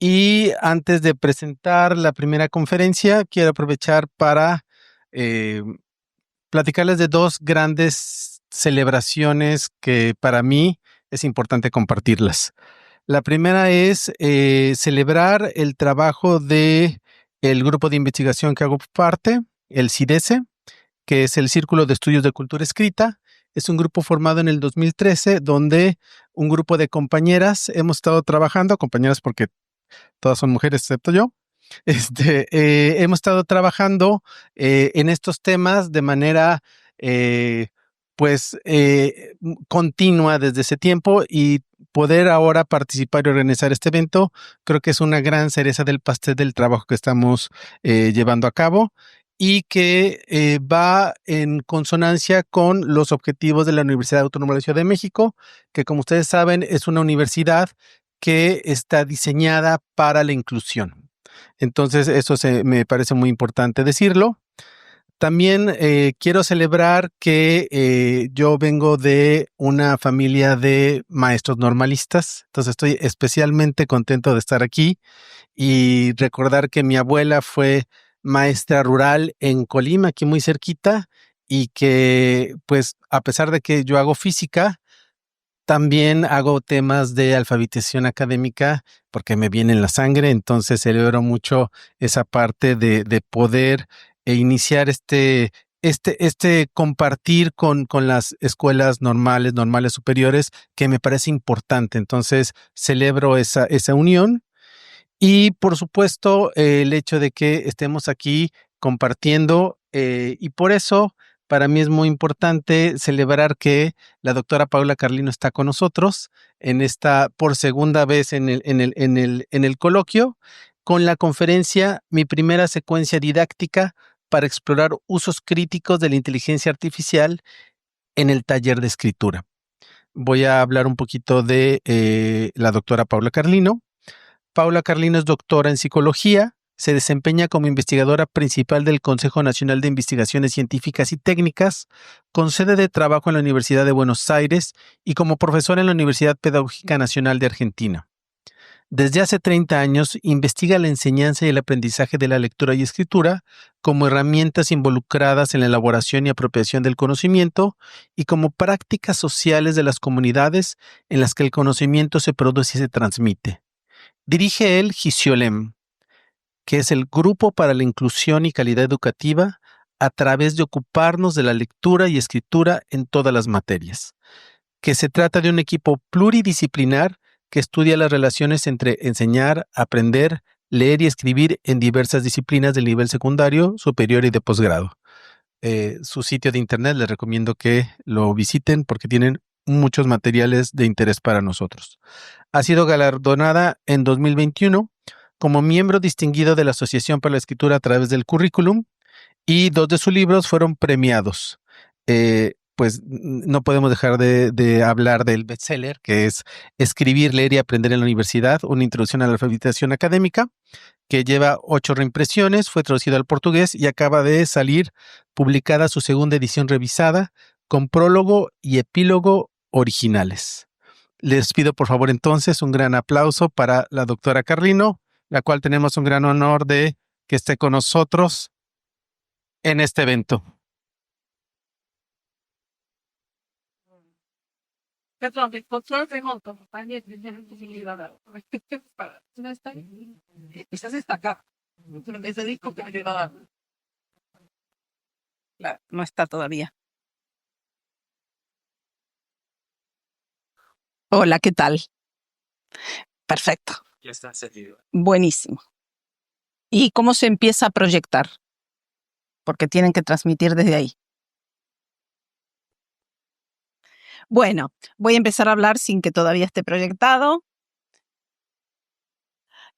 Y antes de presentar la primera conferencia, quiero aprovechar para eh, platicarles de dos grandes celebraciones que para mí es importante compartirlas. La primera es celebrar el trabajo de el grupo de investigación que hago parte, el CIDESE, que es el Círculo de Estudios de Cultura Escrita. Es un grupo formado en el 2013, donde un grupo de compañeras hemos estado trabajando, compañeras porque todas son mujeres excepto yo. Hemos estado trabajando en estos temas de manera continua desde ese tiempo, y poder ahora participar y organizar este evento creo que es una gran cereza del pastel del trabajo que estamos llevando a cabo, y que va en consonancia con los objetivos de la Universidad Autónoma de la Ciudad de México, que, como ustedes saben, es una universidad que está diseñada para la inclusión. Entonces, eso me parece muy importante decirlo. También quiero celebrar que yo vengo de una familia de maestros normalistas, entonces estoy especialmente contento de estar aquí y recordar que mi abuela fue maestra rural en Colima, aquí muy cerquita, y que, pues, a pesar de que yo hago física, también hago temas de alfabetización académica porque me viene en la sangre, entonces celebro mucho esa parte de poder iniciar este compartir con las escuelas normales superiores, que me parece importante. Entonces celebro esa unión. Y por supuesto, el hecho de que estemos aquí compartiendo, y por eso para mí es muy importante celebrar que la doctora Paula Carlino está con nosotros en esta, por segunda vez en el coloquio, con la conferencia Mi primera secuencia didáctica para explorar usos críticos de la inteligencia artificial en el taller de escritura. Voy a hablar un poquito de la doctora Paula Carlino. Paula Carlino es doctora en psicología, se desempeña como investigadora principal del Consejo Nacional de Investigaciones Científicas y Técnicas, con sede de trabajo en la Universidad de Buenos Aires y como profesora en la Universidad Pedagógica Nacional de Argentina. Desde hace 30 años investiga la enseñanza y el aprendizaje de la lectura y escritura como herramientas involucradas en la elaboración y apropiación del conocimiento, y como prácticas sociales de las comunidades en las que el conocimiento se produce y se transmite. Dirige el GISIOLEM, que es el Grupo para la Inclusión y Calidad Educativa, a través de ocuparnos de la lectura y escritura en todas las materias, que se trata de un equipo pluridisciplinar que estudia las relaciones entre enseñar, aprender, leer y escribir en diversas disciplinas del nivel secundario, superior y de posgrado. Su sitio de internet les recomiendo que lo visiten porque tienen muchos materiales de interés para nosotros. Ha sido galardonada en 2021 como miembro distinguido de la Asociación para la Escritura a través del currículum, y dos de sus libros fueron premiados. Pues no podemos dejar de hablar del bestseller, que es Escribir, leer y aprender en la universidad, una introducción a la alfabetización académica, que lleva 8 reimpresiones, fue traducido al portugués y acaba de salir publicada su segunda edición revisada, con prólogo y epílogo originales. Les pido por favor entonces un gran aplauso para la doctora Carlino, la cual tenemos un gran honor de que esté con nosotros en este evento. Quizás está acá. Ese disco que claro, no está todavía. Hola, ¿qué tal? Perfecto. Ya está encendido. Buenísimo. ¿Y cómo se empieza a proyectar? Porque tienen que transmitir desde ahí. Bueno, voy a empezar a hablar sin que todavía esté proyectado.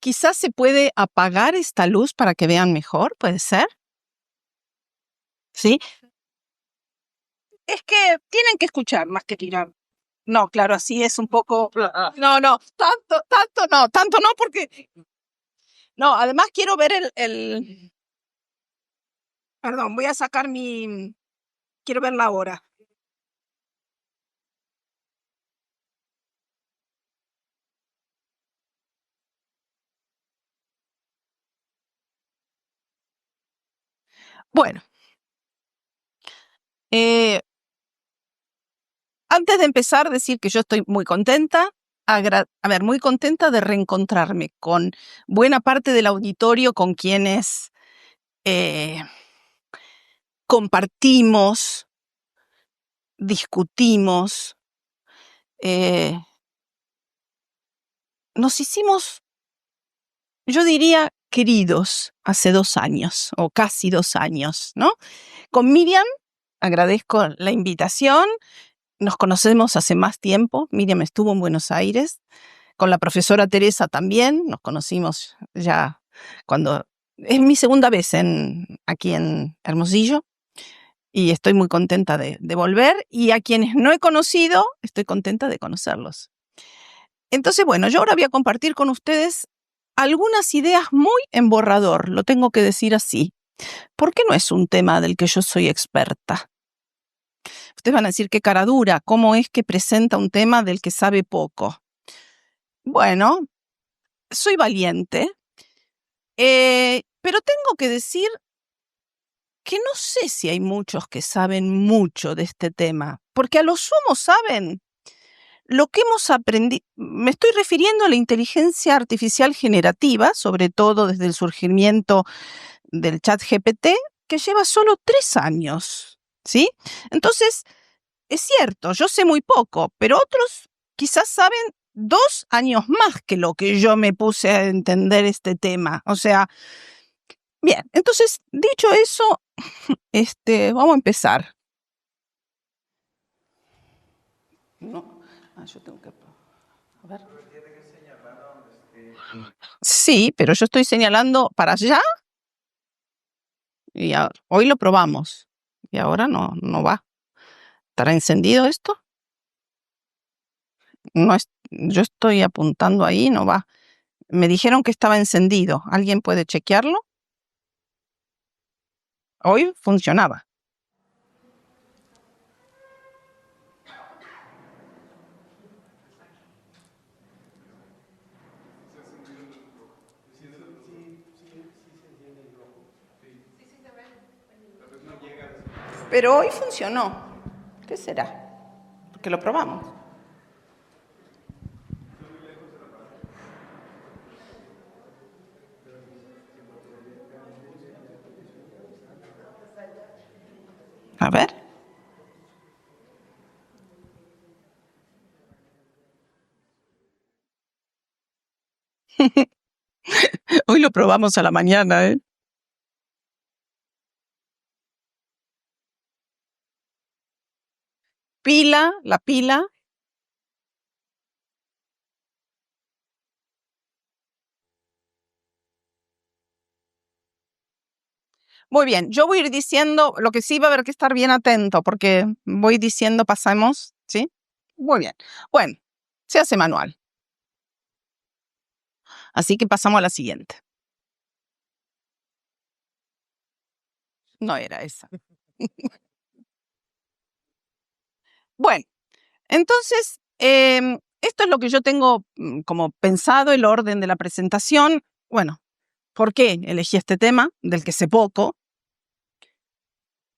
Quizás se puede apagar esta luz para que vean mejor, ¿puede ser? ¿Sí? Es que tienen que escuchar más que tirar. No, claro, así es un poco... No, tanto no, porque... No, además quiero ver el... Perdón, voy a sacar mi... Quiero ver la hora. Bueno, antes de empezar, decir que yo estoy muy contenta, muy contenta de reencontrarme con buena parte del auditorio con quienes compartimos, discutimos, nos hicimos, yo diría, queridos hace 2 años o casi 2 años, ¿no? Con Miriam agradezco la invitación. Nos conocemos hace más tiempo. Miriam estuvo en Buenos Aires. Con la profesora Teresa también. Nos conocimos ya cuando... Es mi segunda vez aquí en Hermosillo. Y estoy muy contenta de volver. Y a quienes no he conocido, estoy contenta de conocerlos. Entonces, bueno, yo ahora voy a compartir con ustedes algunas ideas muy en borrador. Lo tengo que decir así. Porque no es un tema del que yo soy experta. Ustedes van a decir qué cara dura, cómo es que presenta un tema del que sabe poco. Bueno, soy valiente, pero tengo que decir que no sé si hay muchos que saben mucho de este tema, porque a lo sumo saben lo que hemos aprendido. Me estoy refiriendo a la inteligencia artificial generativa, sobre todo desde el surgimiento del ChatGPT, que lleva solo 3 años, ¿sí? Entonces, es cierto, yo sé muy poco, pero otros quizás saben 2 años más que lo que yo me puse a entender este tema. O sea, bien, entonces, dicho eso, vamos a empezar. No, yo tengo que... A ver. Sí, pero yo estoy señalando para allá y hoy lo probamos. Y ahora no va. ¿Estará encendido esto? No es, yo estoy apuntando ahí, no va. Me dijeron que estaba encendido. ¿Alguien puede chequearlo? Hoy funcionaba. Pero hoy funcionó. ¿Qué será? Porque lo probamos. A ver. Hoy lo probamos a la mañana, ¿eh? La pila. Muy bien, yo voy a ir diciendo, lo que sí va a haber que estar bien atento, porque voy diciendo pasamos, ¿sí? Muy bien. Bueno, se hace manual. Así que pasamos a la siguiente. No era esa. Bueno, entonces, esto es lo que yo tengo como pensado, el orden de la presentación. Bueno, ¿por qué elegí este tema, del que sé poco?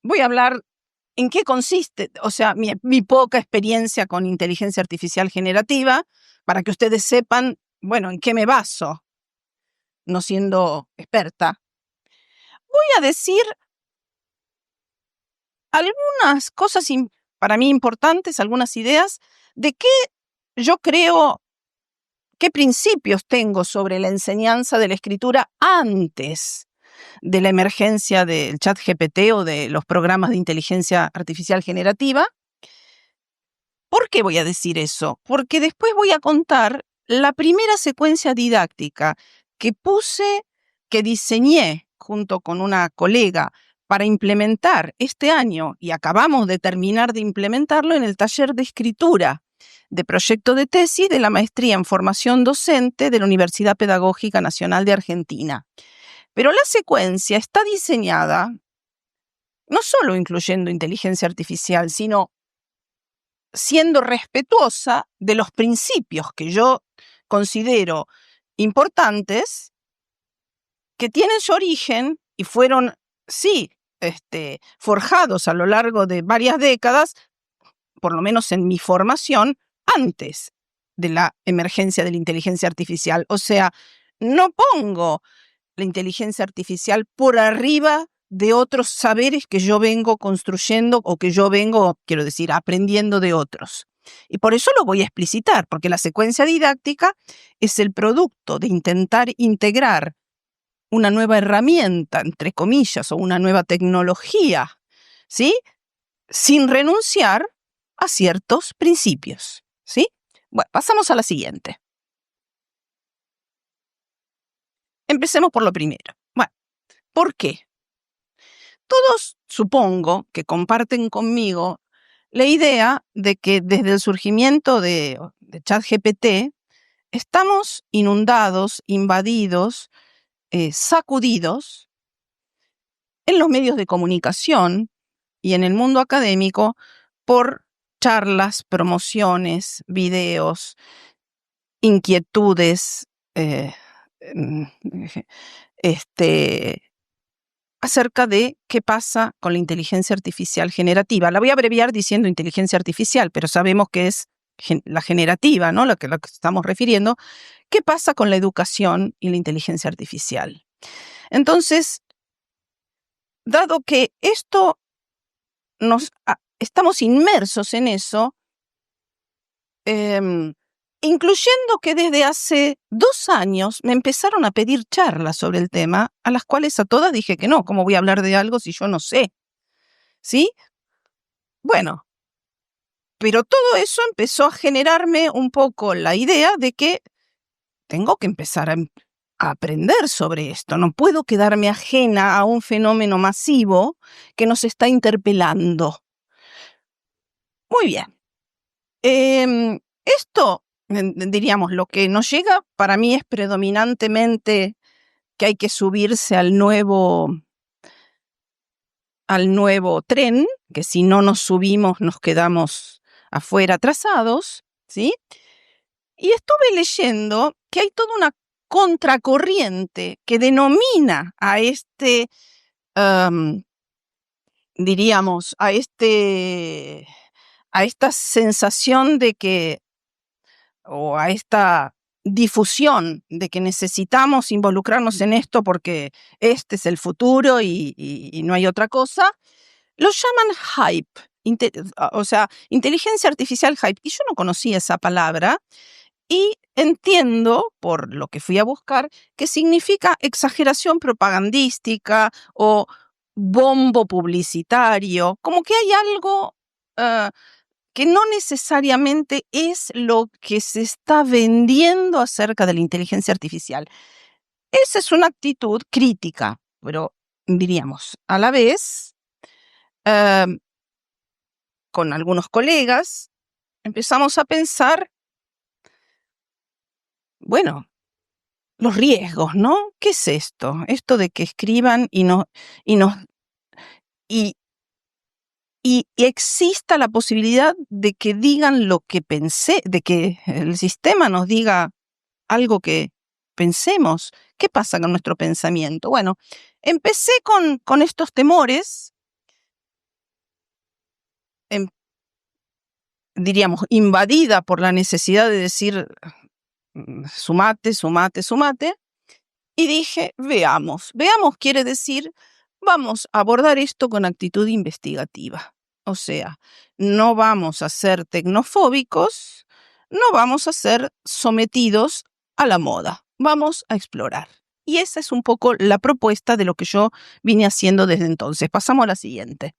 Voy a hablar en qué consiste, o sea, mi poca experiencia con inteligencia artificial generativa, para que ustedes sepan, bueno, en qué me baso. no siendo experta, voy a decir algunas cosas para mí importantes, algunas ideas de qué yo creo, qué principios tengo sobre la enseñanza de la escritura antes de la emergencia del ChatGPT o de los programas de inteligencia artificial generativa. ¿Por qué voy a decir eso? Porque después voy a contar la primera secuencia didáctica que diseñé junto con una colega para implementar este año, y acabamos de terminar de implementarlo en el taller de escritura de proyecto de tesis de la maestría en formación docente de la Universidad Pedagógica Nacional de Argentina. Pero la secuencia está diseñada no solo incluyendo inteligencia artificial, sino siendo respetuosa de los principios que yo considero importantes, que tienen su origen y fueron, sí, forjados a lo largo de varias décadas, por lo menos en mi formación, antes de la emergencia de la inteligencia artificial. O sea, no pongo la inteligencia artificial por arriba de otros saberes que yo vengo construyendo o que yo vengo, quiero decir, aprendiendo de otros. Y por eso lo voy a explicitar, porque la secuencia didáctica es el producto de intentar integrar una nueva herramienta, entre comillas, o una nueva tecnología, ¿sí? Sin renunciar a ciertos principios, ¿sí? Bueno, pasamos a la siguiente. Empecemos por lo primero. Bueno, ¿por qué? Todos, supongo, que comparten conmigo la idea de que desde el surgimiento de ChatGPT estamos inundados, invadidos, sacudidos en los medios de comunicación y en el mundo académico por charlas, promociones, videos, inquietudes, acerca de qué pasa con la inteligencia artificial generativa. La voy a abreviar diciendo inteligencia artificial, pero sabemos que es la generativa, ¿no? Lo que estamos refiriendo. ¿Qué pasa con la educación y la inteligencia artificial? Entonces, dado que esto estamos inmersos en eso, incluyendo que desde hace 2 años me empezaron a pedir charlas sobre el tema, a las cuales a todas dije que no, ¿cómo voy a hablar de algo si yo no sé? ¿Sí? Bueno, pero todo eso empezó a generarme un poco la idea de que tengo que empezar a aprender sobre esto. No puedo quedarme ajena a un fenómeno masivo que nos está interpelando. Muy bien. Esto, diríamos, lo que nos llega para mí es predominantemente que hay que subirse al nuevo tren, que si no nos subimos nos quedamos afuera atrasados, ¿sí? Y estuve leyendo que hay toda una contracorriente que denomina a diríamos, a esta sensación de que, o a esta difusión de que necesitamos involucrarnos en esto porque este es el futuro y no hay otra cosa, lo llaman hype, o sea, inteligencia artificial hype. Y yo no conocía esa palabra y entiendo, por lo que fui a buscar, que significa exageración propagandística o bombo publicitario, como que hay algo que no necesariamente es lo que se está vendiendo acerca de la inteligencia artificial. Esa es una actitud crítica, pero diríamos, a la vez, con algunos colegas, empezamos a pensar, bueno, los riesgos, ¿no? ¿Qué es esto? Esto de que escriban y exista la posibilidad de que digan lo que pensé, de que el sistema nos diga algo que pensemos. ¿Qué pasa con nuestro pensamiento? Bueno, empecé con estos temores, diríamos, invadida por la necesidad de decir sumate, sumate, sumate, y dije, veamos. Veamos quiere decir, vamos a abordar esto con actitud investigativa. O sea, no vamos a ser tecnofóbicos, no vamos a ser sometidos a la moda. Vamos a explorar. Y esa es un poco la propuesta de lo que yo vine haciendo desde entonces. Pasamos a la siguiente.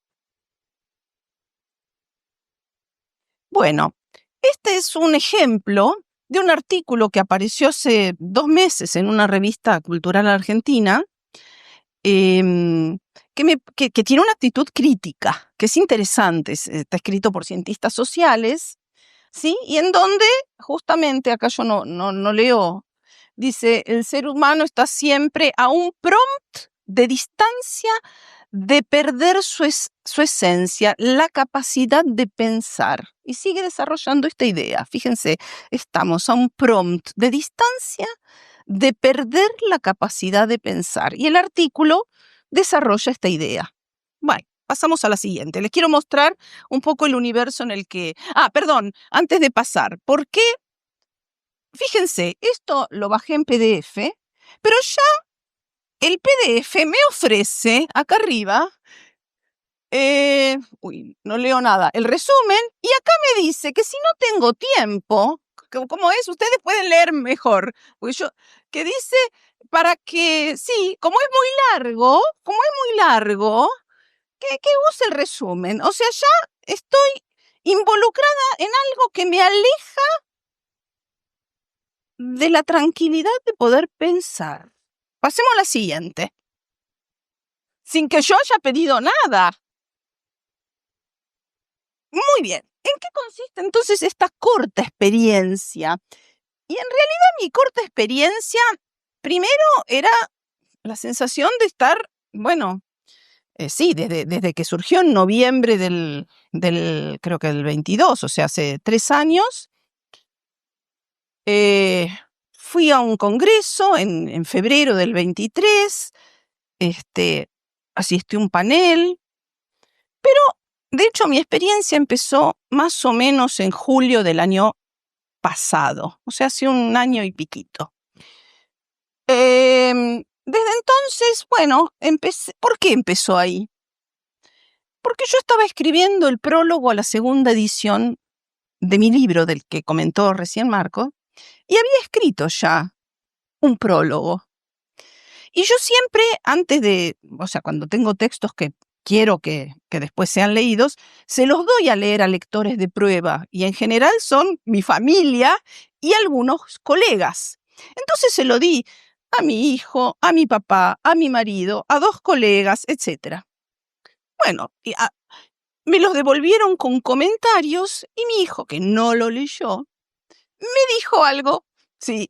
Bueno, este es un ejemplo de un artículo que apareció hace 2 meses en una revista cultural argentina, que tiene una actitud crítica, que es interesante, está escrito por cientistas sociales, ¿sí? Y en donde, justamente, acá yo no leo, dice, el ser humano está siempre a un prompt de distancia de perder su esencia, la capacidad de pensar. Y sigue desarrollando esta idea. Fíjense, estamos a un prompt de distancia de perder la capacidad de pensar. Y el artículo desarrolla esta idea. Bueno, pasamos a la siguiente. Les quiero mostrar un poco el universo en el que... perdón, antes de pasar. ¿Por qué? Fíjense, esto lo bajé en PDF, pero ya el PDF me ofrece, acá arriba, no leo nada, el resumen, y acá me dice que si no tengo tiempo, ¿cómo es? Ustedes pueden leer mejor, porque que dice para que, sí, como es muy largo, que use el resumen. O sea, ya estoy involucrada en algo que me aleja de la tranquilidad de poder pensar. Pasemos a la siguiente. Sin que yo haya pedido nada. Muy bien. ¿En qué consiste entonces esta corta experiencia? Y en realidad mi corta experiencia, primero era la sensación de estar, bueno, sí, desde que surgió en noviembre del creo que del 22, o sea, hace 3 años, fui a un congreso en febrero del 23, asistí a un panel, pero de hecho mi experiencia empezó más o menos en julio del año pasado, o sea, hace 1 año y piquito. Desde entonces, bueno, ¿por qué empezó ahí? Porque yo estaba escribiendo el prólogo a la 2ª edición de mi libro, del que comentó recién Marco, y había escrito ya un prólogo. Y yo siempre, o sea, cuando tengo textos que quiero que después sean leídos, se los doy a leer a lectores de prueba, y en general son mi familia y algunos colegas. Entonces se lo di a mi hijo, a mi papá, a mi marido, a 2 colegas, etc. Bueno, me los devolvieron con comentarios y mi hijo, que no lo leyó, me dijo algo. Sí,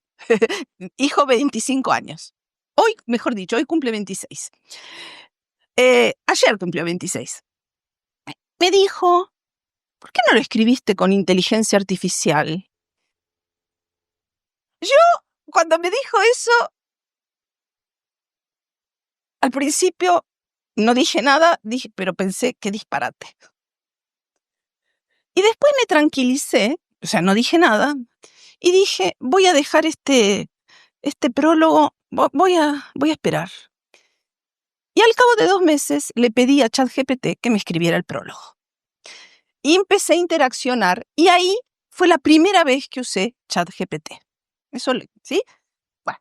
hijo 25 años. Hoy, mejor dicho, hoy cumple 26. Ayer cumplió 26. Me dijo, ¿por qué no lo escribiste con inteligencia artificial? Yo, cuando me dijo eso, al principio no dije nada, pero pensé, qué disparate. Y después me tranquilicé, o sea, no dije nada, y dije, voy a dejar este prólogo, voy a esperar. Y al cabo de 2 meses le pedí a ChatGPT que me escribiera el prólogo. Y empecé a interaccionar, y ahí fue la primera vez que usé ChatGPT. Eso, ¿sí? Bueno.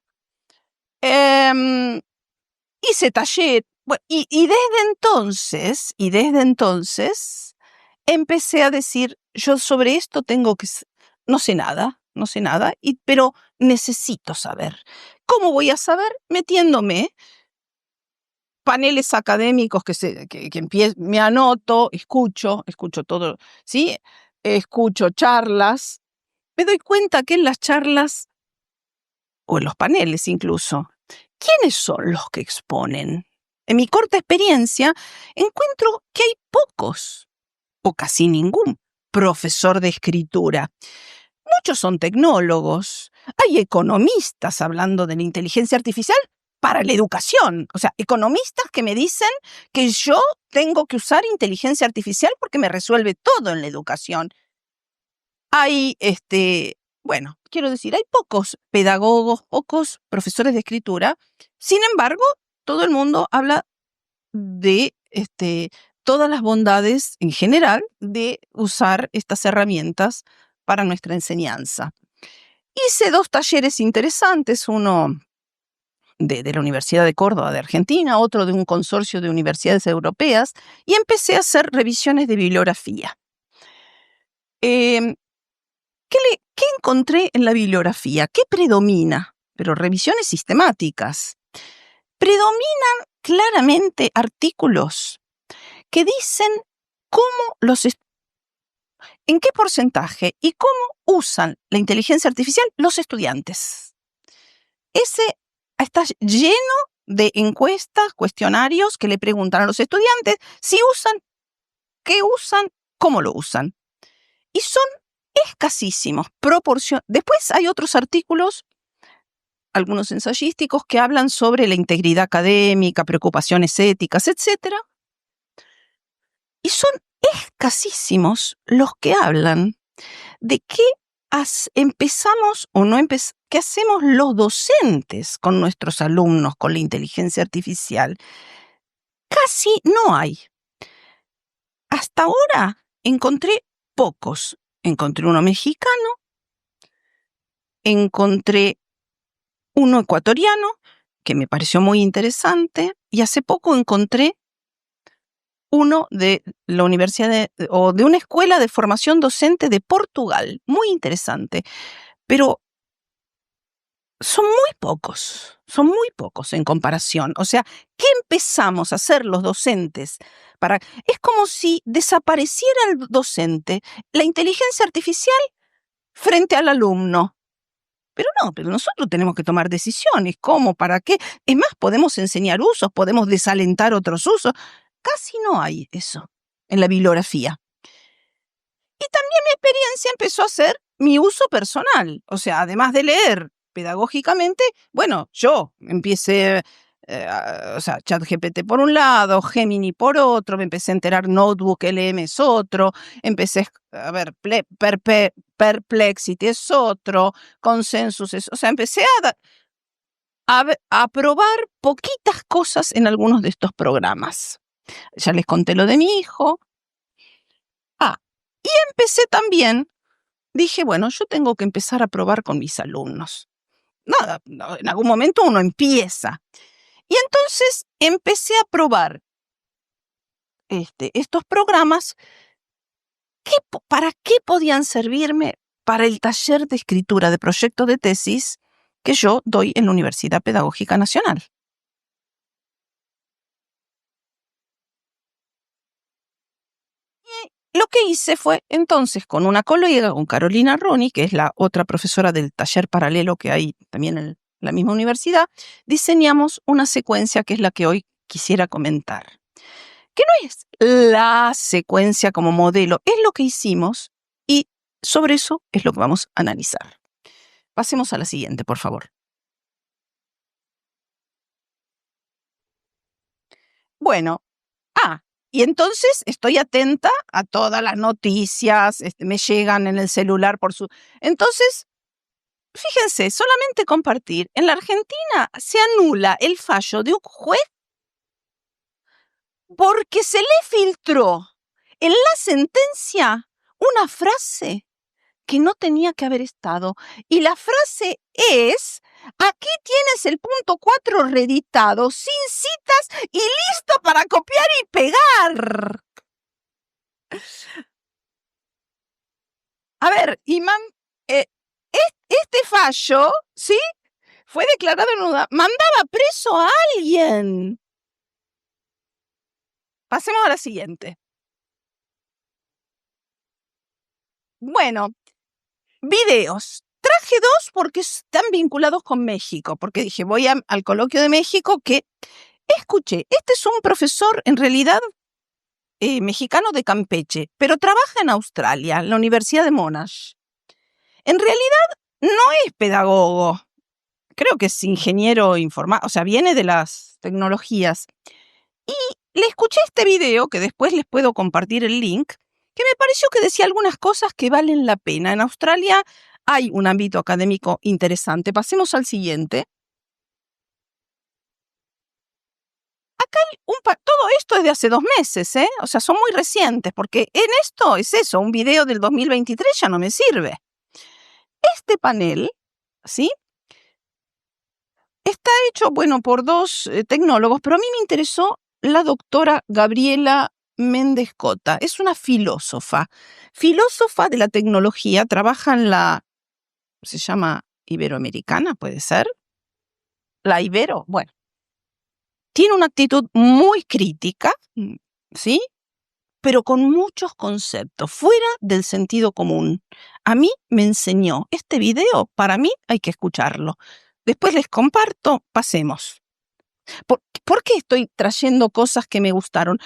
Hice taller. Bueno, y desde entonces, empecé a decir, yo sobre esto tengo que... No sé nada, pero necesito saber. ¿Cómo voy a saber? Metiéndome paneles académicos que me anoto, escucho todo, ¿sí? Escucho charlas. Me doy cuenta que en las charlas, o en los paneles incluso, ¿quiénes son los que exponen? En mi corta experiencia, encuentro que hay pocos, o casi ningún, profesor de escritura. Muchos son tecnólogos. Hay economistas hablando de la inteligencia artificial para la educación. O sea, economistas que me dicen que yo tengo que usar inteligencia artificial porque me resuelve todo en la educación. Hay Bueno, quiero decir, hay pocos pedagogos, pocos profesores de escritura. Sin embargo, todo el mundo habla de todas las bondades en general de usar estas herramientas para nuestra enseñanza. Hice 2 talleres interesantes, uno de la Universidad de Córdoba de Argentina, otro de un consorcio de universidades europeas, y empecé a hacer revisiones de bibliografía. ¿Qué encontré en la bibliografía? ¿Qué predomina? Pero revisiones sistemáticas. Predominan claramente artículos que dicen en qué porcentaje y cómo usan la inteligencia artificial los estudiantes. Ese está lleno de encuestas, cuestionarios que le preguntan a los estudiantes si usan, qué usan, cómo lo usan. Y son escasísimos. Después hay otros artículos, algunos ensayísticos, que hablan sobre la integridad académica, preocupaciones éticas, etc. Y son escasísimos los que hablan de qué empezamos o no empezamos, qué hacemos los docentes con nuestros alumnos con la inteligencia artificial. Casi no hay. Hasta ahora encontré pocos. Encontré uno mexicano, encontré uno ecuatoriano, que me pareció muy interesante, y hace poco encontré uno de la universidad o de una escuela de formación docente de Portugal, muy interesante, pero son muy pocos en comparación. O sea, ¿qué empezamos a hacer los docentes? Es como si desapareciera el docente, la inteligencia artificial frente al alumno. Pero nosotros tenemos que tomar decisiones. ¿Cómo? ¿Para qué? Es más, podemos enseñar usos, podemos desalentar otros usos. Casi no hay eso en la bibliografía. Y también mi experiencia empezó a ser mi uso personal. O sea, además de leer pedagógicamente, bueno, yo empecé, ChatGPT por un lado, Gemini por otro, me empecé a enterar Notebook LM es otro, empecé a ver Perplexity es otro, Consensus es, o sea, empecé a probar poquitas cosas en algunos de estos programas. Ya les conté lo de mi hijo. Y empecé también, dije, bueno, yo tengo que empezar a probar con mis alumnos. Nada, en algún momento uno empieza. Y entonces empecé a probar estos programas. ¿Para qué podían servirme para el taller de escritura de proyecto de tesis que yo doy en la Universidad Pedagógica Nacional? Lo que hice fue, entonces, con una colega, con Carolina Roni, que es la otra profesora del taller paralelo que hay también en la misma universidad, diseñamos una secuencia que es la que hoy quisiera comentar. Que no es la secuencia como modelo, es lo que hicimos y sobre eso es lo que vamos a analizar. Pasemos a la siguiente, por favor. Bueno, y entonces estoy atenta a todas las noticias, me llegan en el celular Entonces, fíjense, solamente compartir. En la Argentina se anula el fallo de un juez porque se le filtró en la sentencia una frase que no tenía que haber estado. Y la frase es: aquí tienes el punto 4 reeditado, sin citas y listo para copiar y pegar. A ver, Imán, este fallo, ¿sí? Fue declarado nula. Mandaba preso a alguien. Pasemos a la siguiente. Bueno, videos. Traje 2 porque están vinculados con México, porque dije, voy al coloquio de México que escuché. Este es un profesor, en realidad, mexicano de Campeche, pero trabaja en Australia, en la Universidad de Monash. En realidad, no es pedagogo. Creo que es ingeniero informático, o sea, viene de las tecnologías. Y le escuché este video, que después les puedo compartir el link, que me pareció que decía algunas cosas que valen la pena. En Australia hay un ámbito académico interesante. Pasemos al siguiente. Acá todo esto es de hace 2 meses, ¿eh? O sea, son muy recientes, porque en esto es eso, un video del 2023 ya no me sirve. Este panel, ¿sí? Está hecho, bueno, por 2 tecnólogos, pero a mí me interesó la doctora Gabriela Méndez Cota. Es una filósofa de la tecnología, trabaja en se llama Iberoamericana, ¿puede ser? La Ibero, bueno. Tiene una actitud muy crítica, ¿sí? Pero con muchos conceptos, fuera del sentido común. A mí me enseñó este video, para mí hay que escucharlo. Después les comparto, pasemos. ¿Por qué estoy trayendo cosas que me gustaron?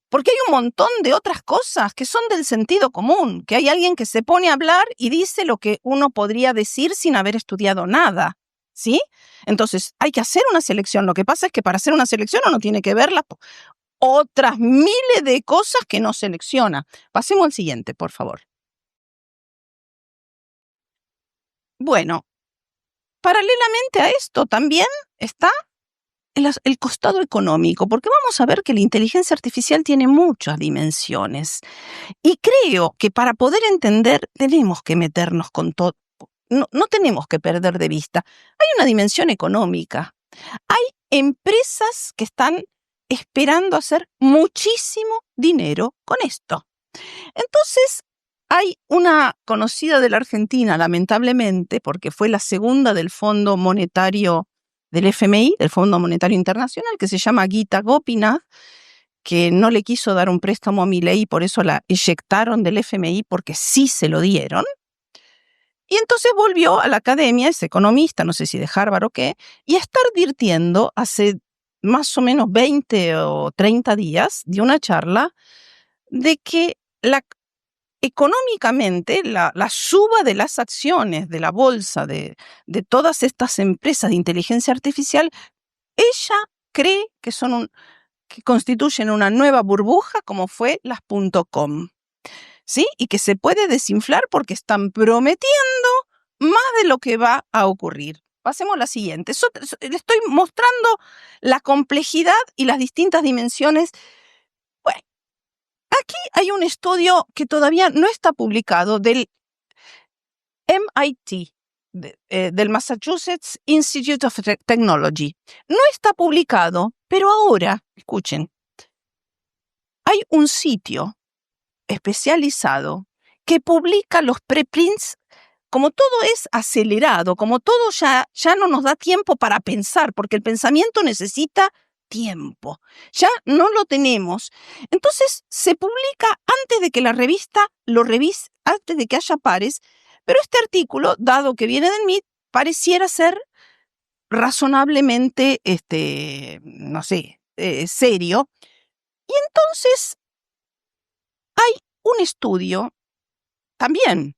Porque hay un montón de otras cosas que son del sentido común, que hay alguien que se pone a hablar y dice lo que uno podría decir sin haber estudiado nada, ¿sí? Entonces, hay que hacer una selección. Lo que pasa es que para hacer una selección uno tiene que ver las otras miles de cosas que no selecciona. Pasemos al siguiente, por favor. Bueno, paralelamente a esto también está el costado económico, porque vamos a ver que la inteligencia artificial tiene muchas dimensiones. Y creo que para poder entender tenemos que meternos con todo. No tenemos que perder de vista. Hay una dimensión económica. Hay empresas que están esperando hacer muchísimo dinero con esto. Entonces, hay una conocida de la Argentina, lamentablemente, porque fue la segunda del Fondo Monetario del FMI, del Fondo Monetario Internacional, que se llama Gita Gopinath, que no le quiso dar un préstamo a Milei, por eso la eyectaron del FMI, porque sí se lo dieron. Y entonces volvió a la academia, es economista, no sé si de Harvard o qué, y está advirtiendo hace más o menos 20 o 30 días de una charla de que económicamente la suba de las acciones de la bolsa de todas estas empresas de inteligencia artificial, ella cree que que constituyen una nueva burbuja como fue las .com, ¿sí? Y que se puede desinflar porque están prometiendo más de lo que va a ocurrir. Pasemos a la siguiente. Le estoy mostrando la complejidad y las distintas dimensiones. Bueno, aquí hay un estudio que todavía no está publicado del MIT, del Massachusetts Institute of Technology. No está publicado, pero ahora, escuchen, hay un sitio especializado que publica los preprints. Como todo es acelerado, como todo ya no nos da tiempo para pensar, porque el pensamiento necesita tiempo. Ya no lo tenemos. Entonces se publica antes de que la revista lo revise, antes de que haya pares, pero este artículo, dado que viene del MIT, pareciera ser razonablemente, no sé, serio. Y entonces hay un estudio también,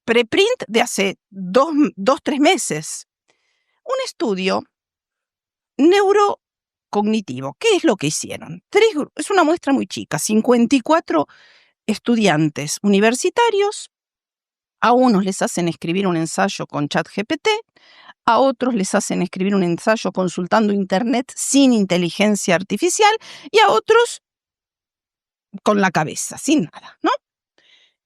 preprint de hace 3 meses. Un estudio neurocognitivo. ¿Qué es lo que hicieron? Es una muestra muy chica, 54 estudiantes universitarios. A unos les hacen escribir un ensayo con ChatGPT, a otros les hacen escribir un ensayo consultando Internet sin inteligencia artificial y a otros con la cabeza, sin nada, ¿no?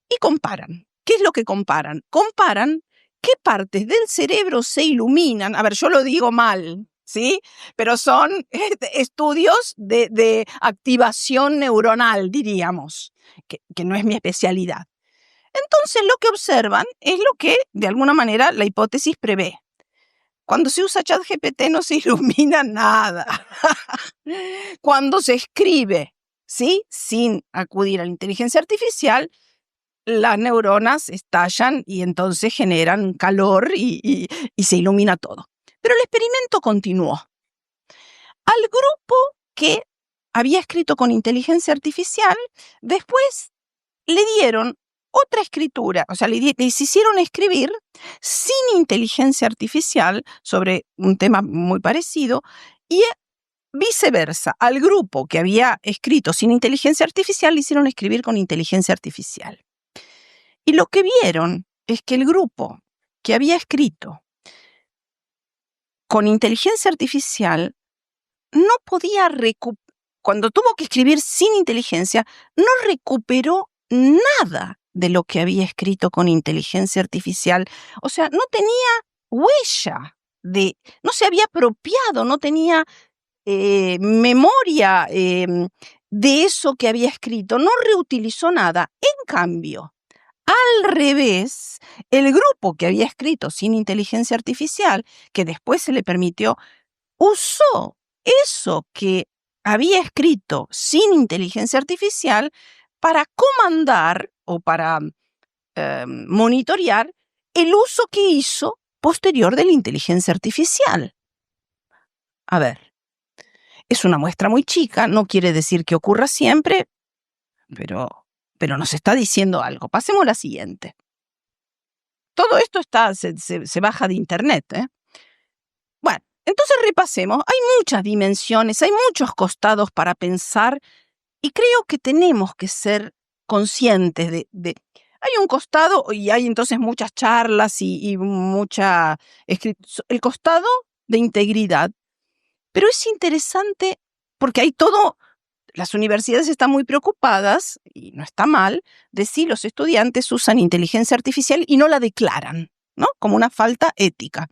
Y comparan. ¿Qué es lo que comparan? Comparan qué partes del cerebro se iluminan. A ver, yo lo digo mal, ¿sí? Pero son estudios de activación neuronal, diríamos, que no es mi especialidad. Entonces, lo que observan es lo que, de alguna manera, la hipótesis prevé. Cuando se usa ChatGPT no se ilumina nada. Cuando se escribe, ¿sí? Sin acudir a la inteligencia artificial, las neuronas estallan y entonces generan calor y se ilumina todo. Pero el experimento continuó. Al grupo que había escrito con inteligencia artificial, después le dieron otra escritura, o sea, les hicieron escribir sin inteligencia artificial sobre un tema muy parecido y viceversa. Al grupo que había escrito sin inteligencia artificial le hicieron escribir con inteligencia artificial. Y lo que vieron es que el grupo que había escrito con inteligencia artificial no podía cuando tuvo que escribir sin inteligencia, no recuperó nada de lo que había escrito con inteligencia artificial. O sea, no tenía huella no se había apropiado, no tenía memoria de eso que había escrito, no reutilizó nada. En cambio, al revés, el grupo que había escrito sin inteligencia artificial, que después se le permitió, usó eso que había escrito sin inteligencia artificial para comandar o para monitorear el uso que hizo posterior de la inteligencia artificial. A ver, es una muestra muy chica, no quiere decir que ocurra siempre, pero nos está diciendo algo. Pasemos a la siguiente. Todo esto se baja de internet, ¿eh? Bueno, entonces repasemos. Hay muchas dimensiones, hay muchos costados para pensar y creo que tenemos que ser conscientes de hay un costado y hay entonces muchas charlas y mucha el costado de integridad. Pero es interesante porque hay todo, las universidades están muy preocupadas, y no está mal, de si los estudiantes usan inteligencia artificial y no la declaran, ¿no? Como una falta ética.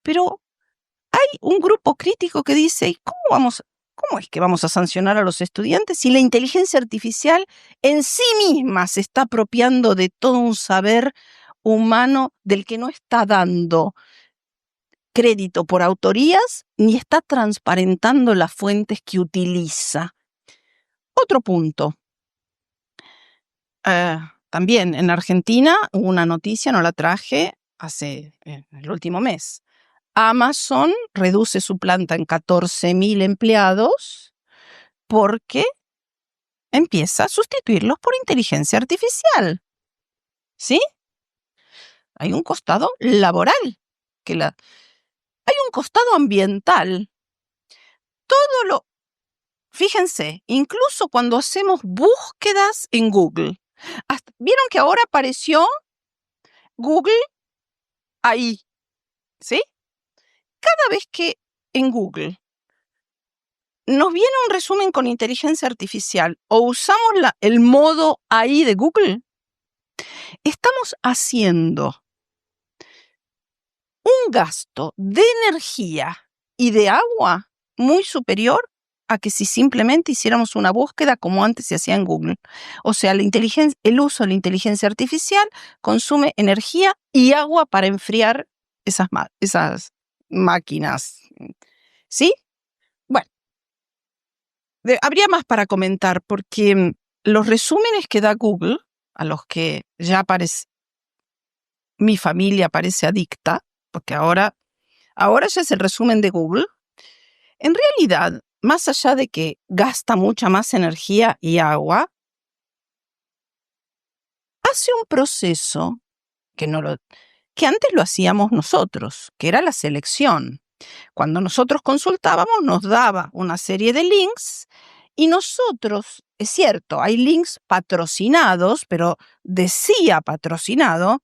Pero hay un grupo crítico que dice, ¿cómo es que vamos a sancionar a los estudiantes si la inteligencia artificial en sí misma se está apropiando de todo un saber humano del que no está dando crédito por autorías ni está transparentando las fuentes que utiliza? Otro punto. También en Argentina hubo una noticia, no la traje, hace el último mes. Amazon reduce su planta en 14.000 empleados porque empieza a sustituirlos por inteligencia artificial. ¿Sí? Hay un costado laboral, hay un costado ambiental. Fíjense, incluso cuando hacemos búsquedas en Google, ¿vieron que ahora apareció Google ahí? ¿Sí? Cada vez que en Google nos viene un resumen con inteligencia artificial o usamos el modo ahí de Google, estamos haciendo un gasto de energía y de agua muy superior a que si simplemente hiciéramos una búsqueda como antes se hacía en Google. O sea, el uso de la inteligencia artificial consume energía y agua para enfriar esas máquinas. ¿Sí? Bueno, habría más para comentar porque los resúmenes que da Google, a los que ya mi familia parece adicta, porque ahora ya es el resumen de Google, en realidad, más allá de que gasta mucha más energía y agua, hace un proceso que antes lo hacíamos nosotros, que era la selección. Cuando nosotros consultábamos, nos daba una serie de links y nosotros, es cierto, hay links patrocinados, pero decía patrocinado,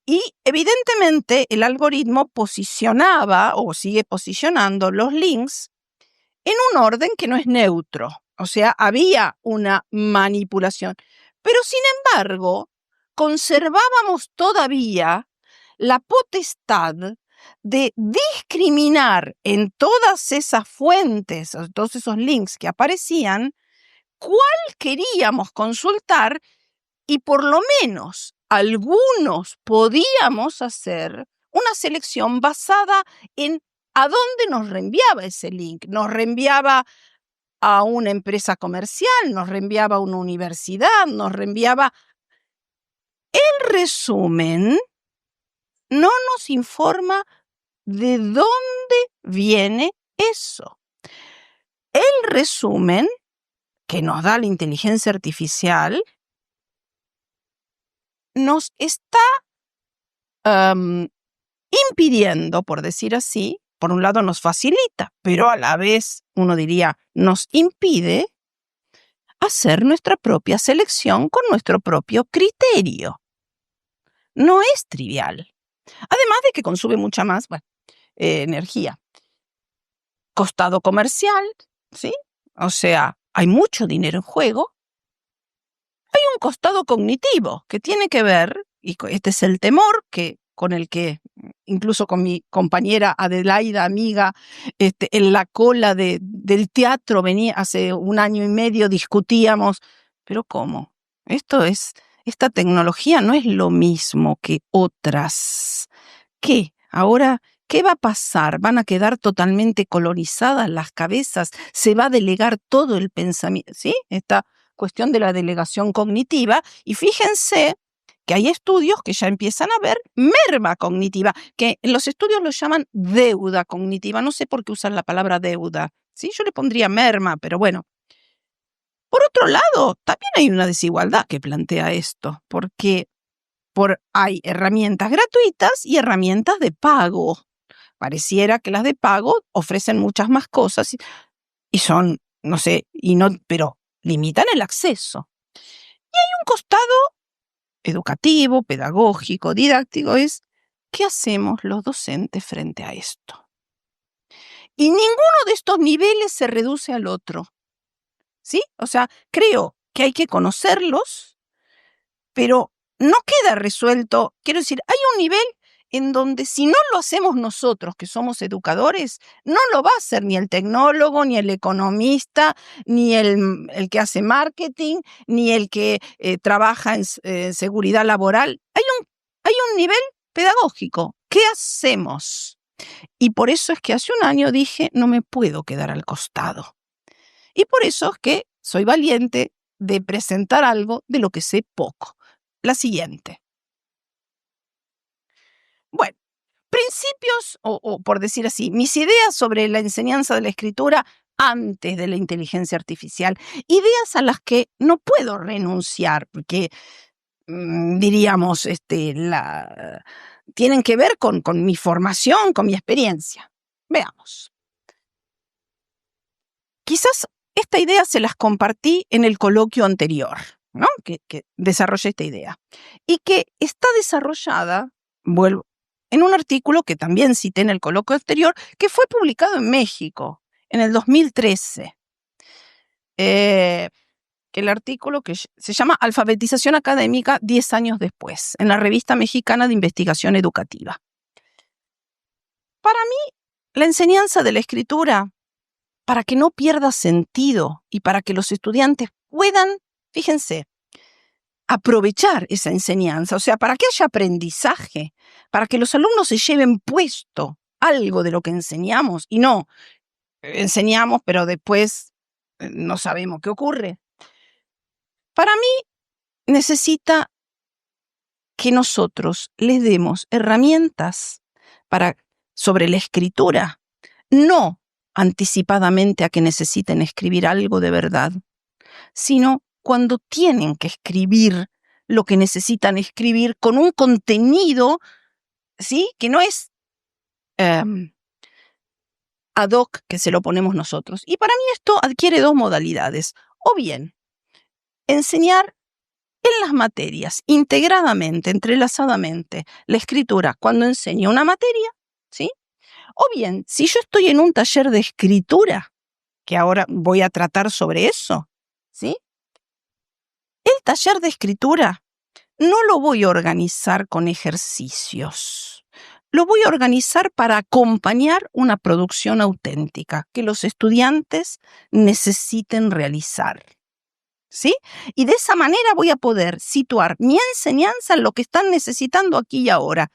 y evidentemente el algoritmo posicionaba o sigue posicionando los links en un orden que no es neutro. O sea, había una manipulación. Pero sin embargo, conservábamos todavía la potestad de discriminar en todas esas fuentes, todos esos links que aparecían, cuál queríamos consultar y por lo menos algunos podíamos hacer una selección basada en a dónde nos reenviaba ese link. Nos reenviaba a una empresa comercial, nos reenviaba a una universidad, nos reenviaba. El resumen no nos informa de dónde viene eso. El resumen que nos da la inteligencia artificial nos está impidiendo, por decir así, por un lado nos facilita, pero a la vez, uno diría, nos impide hacer nuestra propia selección con nuestro propio criterio. no es trivial. Además de que consume mucha más energía. Costado comercial, ¿sí? O sea, hay mucho dinero en juego. Hay un costado cognitivo que tiene que ver, y este es el temor con el que incluso con mi compañera Adelaida, amiga, en la cola del teatro venía hace 1 año y medio, discutíamos, pero ¿cómo? Esta tecnología no es lo mismo que otras. ¿Qué? Ahora, ¿qué va a pasar? ¿Van a quedar totalmente colonizadas las cabezas? ¿Se va a delegar todo el pensamiento? ¿Sí? Esta cuestión de la delegación cognitiva. Y fíjense que hay estudios que ya empiezan a ver merma cognitiva, que en los estudios lo llaman deuda cognitiva. No sé por qué usan la palabra deuda. ¿Sí? Yo le pondría merma, pero bueno. Por otro lado, también hay una desigualdad que plantea esto, porque hay herramientas gratuitas y herramientas de pago. Pareciera que las de pago ofrecen muchas más cosas y son, no sé, pero limitan el acceso. Y hay un costado educativo, pedagógico, didáctico, es ¿qué hacemos los docentes frente a esto? Y ninguno de estos niveles se reduce al otro, ¿sí? O sea, creo que hay que conocerlos, pero no queda resuelto. Quiero decir, hay un nivel en donde si no lo hacemos nosotros, que somos educadores, no lo va a hacer ni el tecnólogo, ni el economista, ni el que hace marketing, ni el que trabaja en seguridad laboral. Hay un nivel pedagógico. ¿Qué hacemos? Y por eso es que hace 1 año dije, no me puedo quedar al costado. Y por eso es que soy valiente de presentar algo de lo que sé poco. La siguiente. Bueno, principios, o por decir así, mis ideas sobre la enseñanza de la escritura antes de la inteligencia artificial. Ideas a las que no puedo renunciar, porque diríamos, tienen que ver con mi formación, con mi experiencia. Veamos. Quizás esta idea se las compartí en el coloquio anterior, ¿no? Que desarrollé esta idea. Y que está desarrollada, vuelvo, en un artículo que también cité en el coloquio anterior, que fue publicado en México en el 2013. El artículo que se llama Alfabetización académica 10 años después, en la Revista Mexicana de Investigación Educativa. Para mí, la enseñanza de la escritura, para que no pierda sentido y para que los estudiantes puedan, fíjense, aprovechar esa enseñanza, o sea, para que haya aprendizaje, para que los alumnos se lleven puesto algo de lo que enseñamos y no enseñamos, pero después no sabemos qué ocurre. Para mí necesita que nosotros les demos herramientas sobre la escritura, no anticipadamente a que necesiten escribir algo de verdad, sino cuando tienen que escribir lo que necesitan escribir con un contenido, ¿sí? Que no es ad hoc que se lo ponemos nosotros. Y para mí esto adquiere 2 modalidades. O bien, enseñar en las materias, integradamente, entrelazadamente, la escritura cuando enseño una materia, ¿sí? O bien, si yo estoy en un taller de escritura, que ahora voy a tratar sobre eso, ¿sí? El taller de escritura no lo voy a organizar con ejercicios. Lo voy a organizar para acompañar una producción auténtica que los estudiantes necesiten realizar. ¿Sí? Y de esa manera voy a poder situar mi enseñanza en lo que están necesitando aquí y ahora.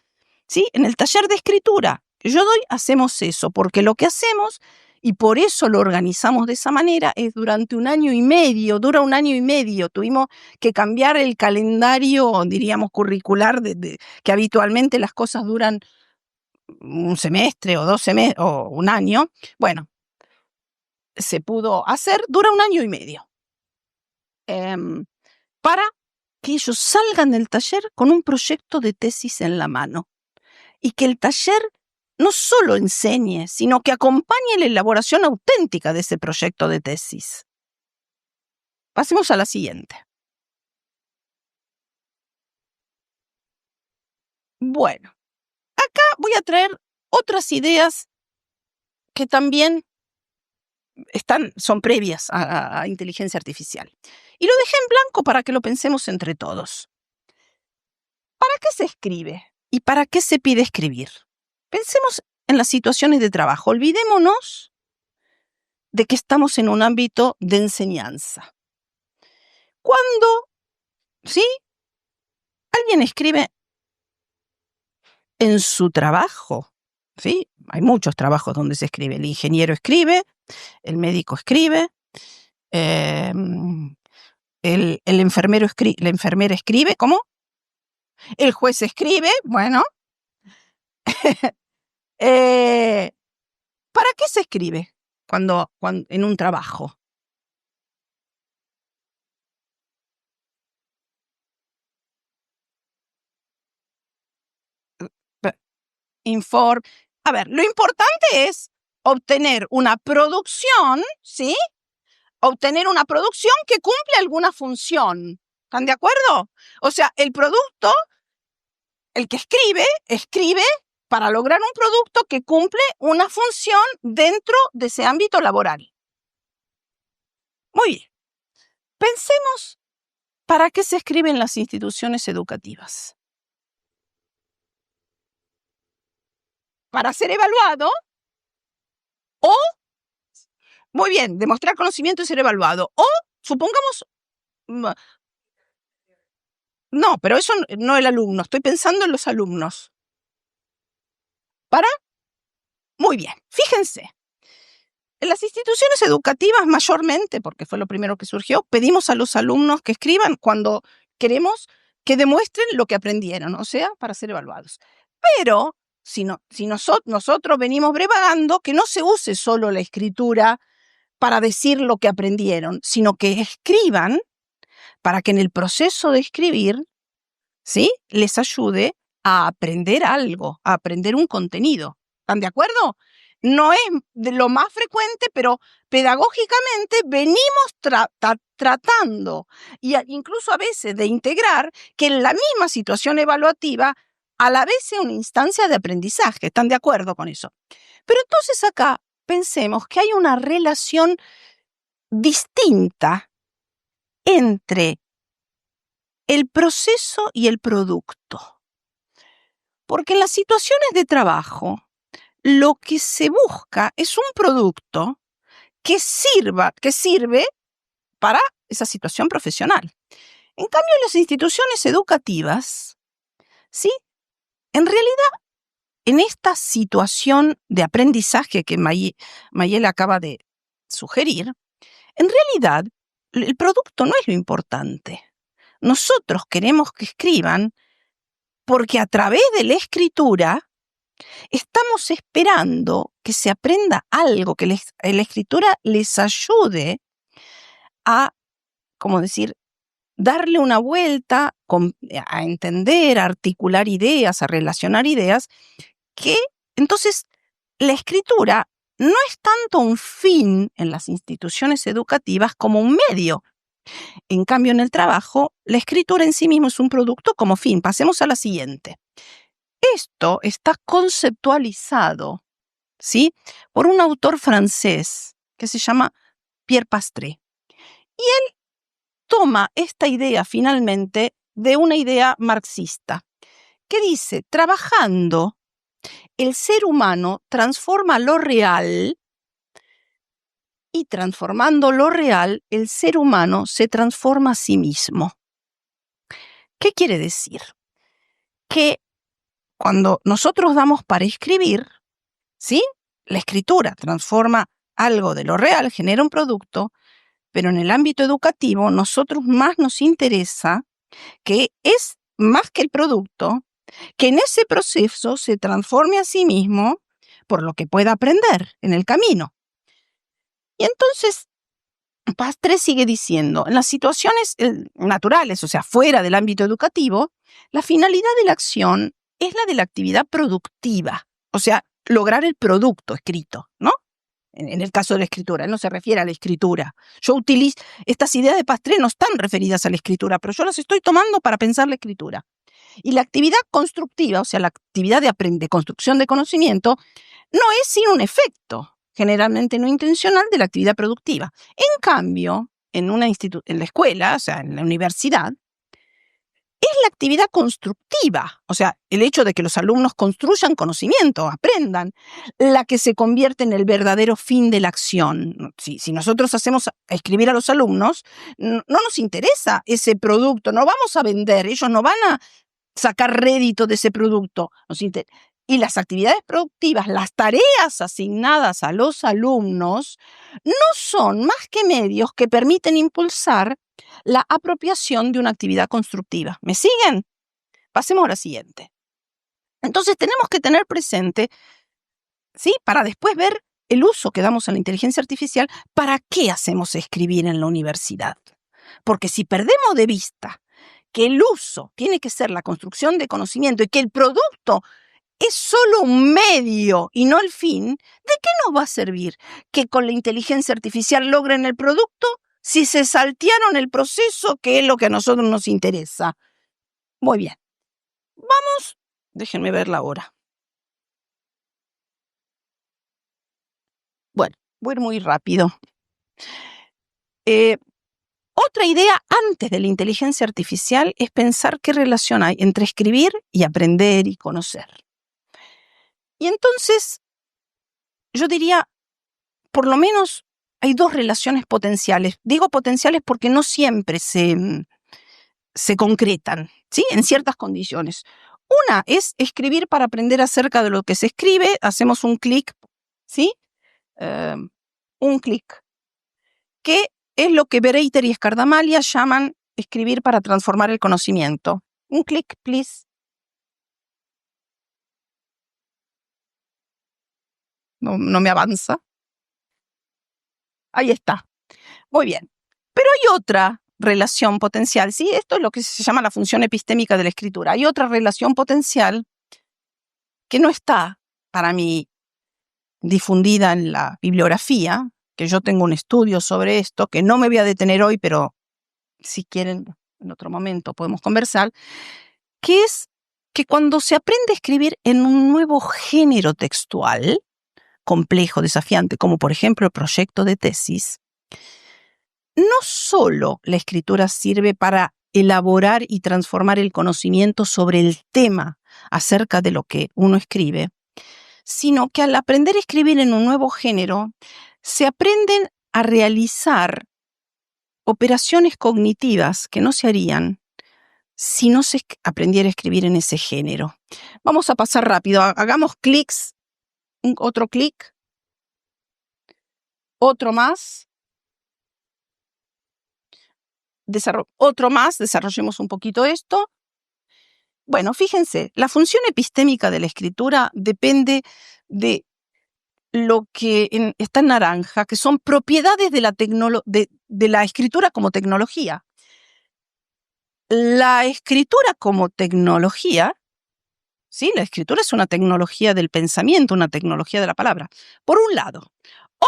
¿Sí? En el taller de escritura que yo doy, hacemos eso, porque lo que hacemos, y por eso lo organizamos de esa manera, es durante 1 año y medio, dura 1 año y medio. Tuvimos que cambiar el calendario, diríamos, curricular, que habitualmente las cosas duran 1 semestre o 2 semestres o 1 año. Bueno, se pudo hacer, dura 1 año y medio. Para que ellos salgan del taller con un proyecto de tesis en la mano y que el taller no solo enseñe, sino que acompañe la elaboración auténtica de ese proyecto de tesis. Pasemos a la siguiente. Bueno, acá voy a traer otras ideas que también son previas a inteligencia artificial. Y lo dejé en blanco para que lo pensemos entre todos. ¿Para qué se escribe? ¿Y para qué se pide escribir? Pensemos en las situaciones de trabajo. Olvidémonos de que estamos en un ámbito de enseñanza. Cuando, ¿sí? Alguien escribe en su trabajo, ¿sí? Hay muchos trabajos donde se escribe. El ingeniero escribe, el médico escribe, el enfermero escribe, la enfermera escribe, ¿cómo? El juez escribe, bueno. ¿Para qué se escribe cuando en un trabajo? A ver, lo importante es obtener una producción, ¿sí? Obtener una producción que cumple alguna función. ¿Están de acuerdo? O sea, el producto, el que escribe para lograr un producto que cumple una función dentro de ese ámbito laboral. Muy bien. Pensemos para qué se escriben las instituciones educativas. Para ser evaluado o, muy bien, demostrar conocimiento y ser evaluado. O, supongamos, no, pero eso no el alumno, estoy pensando en los alumnos. Muy bien, fíjense. En las instituciones educativas mayormente, porque fue lo primero que surgió, pedimos a los alumnos que escriban cuando queremos que demuestren lo que aprendieron, o sea, para ser evaluados. Pero si nosotros venimos brevagando, que no se use solo la escritura para decir lo que aprendieron, sino que escriban para que en el proceso de escribir, ¿sí?, les ayude a aprender algo, a aprender un contenido. ¿Están de acuerdo? No es de lo más frecuente, pero pedagógicamente venimos tratando, y incluso a veces de integrar, que en la misma situación evaluativa a la vez sea una instancia de aprendizaje. ¿Están de acuerdo con eso? Pero entonces acá pensemos que hay una relación distinta entre el proceso y el producto. Porque en las situaciones de trabajo, lo que se busca es un producto que sirve para esa situación profesional. En cambio, en las instituciones educativas, ¿sí?, en realidad, en esta situación de aprendizaje que Mayela acaba de sugerir, en realidad, el producto no es lo importante. Nosotros queremos que escriban porque a través de la escritura estamos esperando que se aprenda algo, que la escritura les ayude a, ¿cómo decir?, darle una vuelta, a entender, a articular ideas, a relacionar ideas, que entonces la escritura no es tanto un fin en las instituciones educativas como un medio. En cambio, en el trabajo, la escritura en sí mismo es un producto como fin. Pasemos a la siguiente. Esto está conceptualizado, ¿sí?, por un autor francés que se llama Pierre Pastré. Y él toma esta idea finalmente de una idea marxista, que dice: trabajando, el ser humano transforma lo real, y transformando lo real, el ser humano se transforma a sí mismo. ¿Qué quiere decir? Que cuando nosotros damos para escribir, ¿sí?, la escritura transforma algo de lo real, genera un producto, pero en el ámbito educativo nosotros más nos interesa que es más que el producto, que en ese proceso se transforme a sí mismo por lo que pueda aprender en el camino. Y entonces Pastré sigue diciendo, en las situaciones naturales, o sea, fuera del ámbito educativo, la finalidad de la acción es la de la actividad productiva, o sea, lograr el producto escrito, ¿no? En el caso de la escritura, él no se refiere a la escritura. Yo utilizo, estas ideas de Pastré no están referidas a la escritura, pero yo las estoy tomando para pensar la escritura. Y la actividad constructiva, o sea, la actividad de construcción de conocimiento, no es sino un efecto, generalmente no intencional, de la actividad productiva. En cambio, en la escuela, o sea, en la universidad, es la actividad constructiva, o sea, el hecho de que los alumnos construyan conocimiento, aprendan, la que se convierte en el verdadero fin de la acción. Si nosotros hacemos escribir a los alumnos, no nos interesa ese producto, no vamos a vender, ellos no van a sacar rédito de ese producto. Y las actividades productivas, las tareas asignadas a los alumnos, no son más que medios que permiten impulsar la apropiación de una actividad constructiva. ¿Me siguen? Pasemos a la siguiente. Entonces tenemos que tener presente, ¿sí?, para después ver el uso que damos a la inteligencia artificial, ¿para qué hacemos escribir en la universidad? Porque si perdemos de vista que el uso tiene que ser la construcción de conocimiento y que el producto es solo un medio y no el fin, ¿de qué nos va a servir que con la inteligencia artificial logren el producto si se saltearon el proceso, que es lo que a nosotros nos interesa? Muy bien. Vamos, déjenme ver la hora. Bueno, voy a ir muy rápido. Otra idea antes de la inteligencia artificial es pensar qué relación hay entre escribir y aprender y conocer. Y entonces, yo diría, por lo menos hay dos relaciones potenciales. Digo potenciales porque no siempre se concretan, ¿sí?, en ciertas condiciones. Una es escribir para aprender acerca de lo que se escribe. Hacemos un clic, ¿sí? Un clic, que es lo que Bereiter y Escardamalia llaman escribir para transformar el conocimiento. Un clic, please. No me avanza. Ahí está. Muy bien. Pero hay otra relación potencial, ¿sí? Esto es lo que se llama la función epistémica de la escritura. Hay otra relación potencial que no está, para mí, difundida en la bibliografía, que yo tengo un estudio sobre esto, que no me voy a detener hoy, pero si quieren, en otro momento podemos conversar, que es que cuando se aprende a escribir en un nuevo género textual, complejo, desafiante, como por ejemplo el proyecto de tesis, no solo la escritura sirve para elaborar y transformar el conocimiento sobre el tema acerca de lo que uno escribe, sino que al aprender a escribir en un nuevo género, se aprenden a realizar operaciones cognitivas que no se harían si no se aprendiera a escribir en ese género. Vamos a pasar rápido, hagamos clics, otro clic, otro más, otro más, desarrollemos un poquito esto. Bueno, fíjense, la función epistémica de la escritura depende de lo que está en naranja, que son propiedades de la escritura como tecnología. La escritura como tecnología, ¿sí? La escritura es una tecnología del pensamiento, una tecnología de la palabra. Por un lado,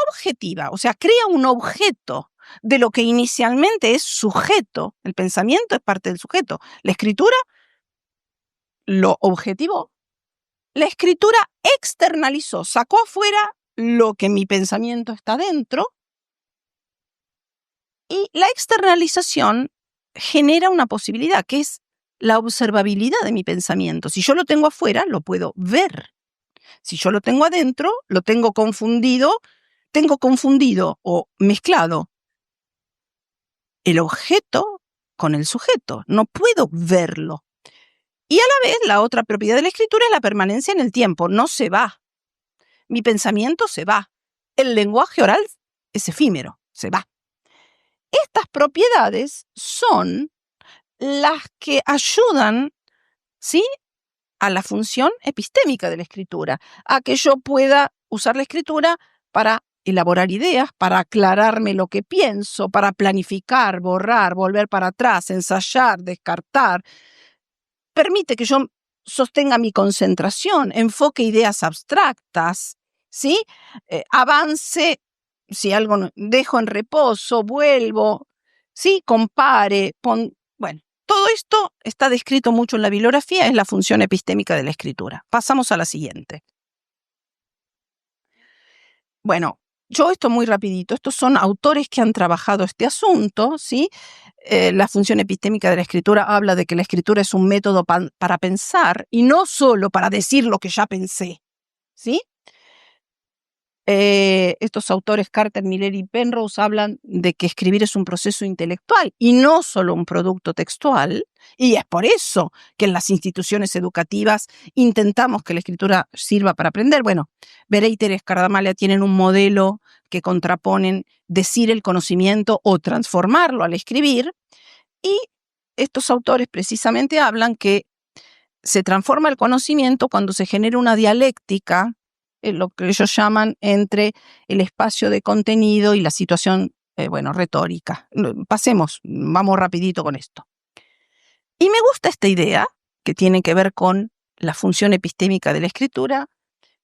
objetiva, o sea, crea un objeto de lo que inicialmente es sujeto. El pensamiento es parte del sujeto. La escritura lo objetivó. La escritura externalizó, sacó afuera lo que mi pensamiento está dentro, y la externalización genera una posibilidad, que es la observabilidad de mi pensamiento. Si yo lo tengo afuera, lo puedo ver. Si yo lo tengo adentro, lo tengo confundido o mezclado el objeto con el sujeto. No puedo verlo. Y a la vez, la otra propiedad de la escritura es la permanencia en el tiempo. No se va. Mi pensamiento se va. El lenguaje oral es efímero, se va. Estas propiedades son las que ayudan, ¿sí?, a la función epistémica de la escritura, a que yo pueda usar la escritura para elaborar ideas, para aclararme lo que pienso, para planificar, borrar, volver para atrás, ensayar, descartar. Permite que yo sostenga mi concentración, enfoque ideas abstractas, ¿sí? Avance, si algo dejo en reposo, vuelvo, ¿sí? Compare, bueno, todo todo esto está descrito mucho en la bibliografía, es la función epistémica de la escritura. Pasamos a la siguiente. Bueno, esto muy rapidito. Estos son autores que han trabajado este asunto, ¿sí? La función epistémica de la escritura habla de que la escritura es un método para pensar y no solo para decir lo que ya pensé, ¿sí? Estos autores, Carter, Miller y Penrose, hablan de que escribir es un proceso intelectual y no solo un producto textual, y es por eso que en las instituciones educativas intentamos que la escritura sirva para aprender. Bueno, Bereiter y Scardamalia tienen un modelo que contraponen decir el conocimiento o transformarlo al escribir, y estos autores precisamente hablan que se transforma el conocimiento cuando se genera una dialéctica, lo que ellos llaman entre el espacio de contenido y la situación, retórica. Vamos rapidito con esto. Y me gusta esta idea, que tiene que ver con la función epistémica de la escritura,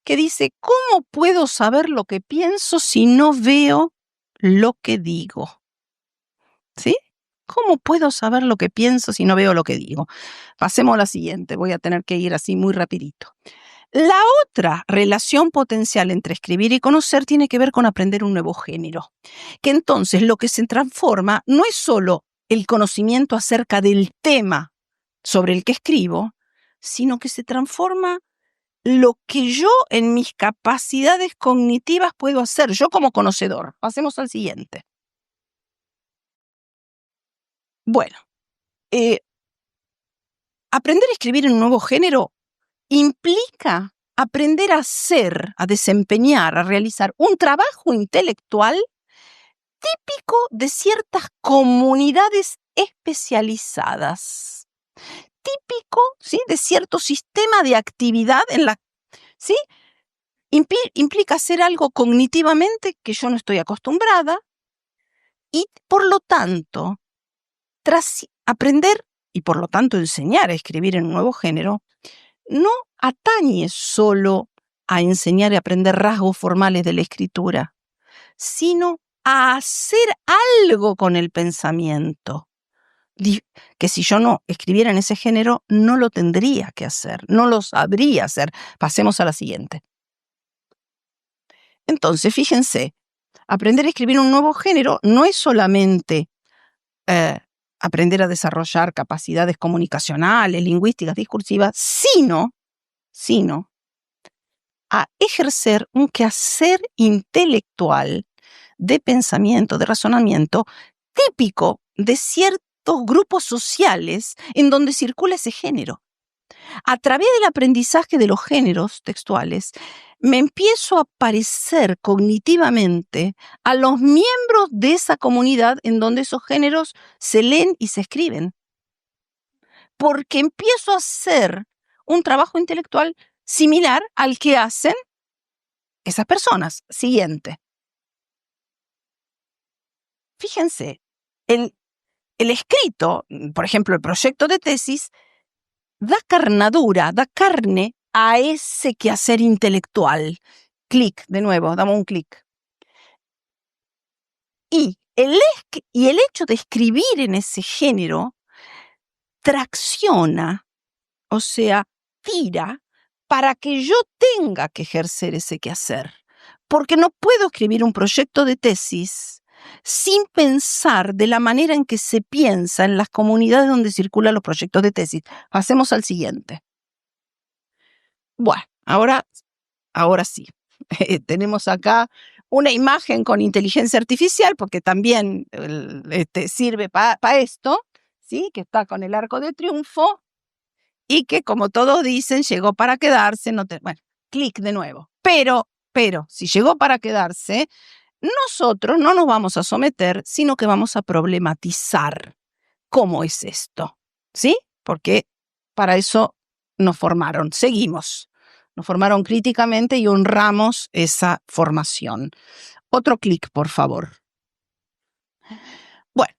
que dice, ¿cómo puedo saber lo que pienso si no veo lo que digo? ¿Sí? ¿Cómo puedo saber lo que pienso si no veo lo que digo? Pasemos a la siguiente, voy a tener que ir así muy rapidito. La otra relación potencial entre escribir y conocer tiene que ver con aprender un nuevo género, que entonces lo que se transforma no es solo el conocimiento acerca del tema sobre el que escribo, sino que se transforma lo que yo en mis capacidades cognitivas puedo hacer, yo como conocedor. Pasemos al siguiente. Bueno, aprender a escribir en un nuevo género implica aprender a hacer, a desempeñar, a realizar un trabajo intelectual típico de ciertas comunidades especializadas, típico, ¿sí?, de cierto sistema de actividad ¿sí? Implica hacer algo cognitivamente que yo no estoy acostumbrada y, por lo tanto, tras aprender y, por lo tanto, enseñar a escribir en un nuevo género, no atañe solo a enseñar y aprender rasgos formales de la escritura, sino a hacer algo con el pensamiento, que si yo no escribiera en ese género, no lo tendría que hacer, no lo sabría hacer. Pasemos a la siguiente. Entonces, fíjense, aprender a escribir un nuevo género no es solamente aprender a desarrollar capacidades comunicacionales, lingüísticas, discursivas, sino a ejercer un quehacer intelectual de pensamiento, de razonamiento, típico de ciertos grupos sociales en donde circula ese género. A través del aprendizaje de los géneros textuales, me empiezo a parecer cognitivamente a los miembros de esa comunidad en donde esos géneros se leen y se escriben. Porque empiezo a hacer un trabajo intelectual similar al que hacen esas personas. Siguiente. Fíjense, el escrito, por ejemplo, el proyecto de tesis, da carne a ese quehacer intelectual. Clic, de nuevo, damos un clic. Y el hecho de escribir en ese género tracciona, o sea, tira para que yo tenga que ejercer ese quehacer. Porque no puedo escribir un proyecto de tesis sin pensar de la manera en que se piensa en las comunidades donde circulan los proyectos de tesis. Pasemos al siguiente. Bueno, ahora sí. Tenemos acá una imagen con inteligencia artificial, porque también sirve para esto, ¿sí? Que está con el arco de triunfo y que, como todos dicen, llegó para quedarse. Bueno, clic de nuevo. Pero, si llegó para quedarse, nosotros no nos vamos a someter, sino que vamos a problematizar cómo es esto, ¿sí? Porque para eso nos formaron. Seguimos. Nos formaron críticamente y honramos esa formación. Otro clic, por favor. Bueno,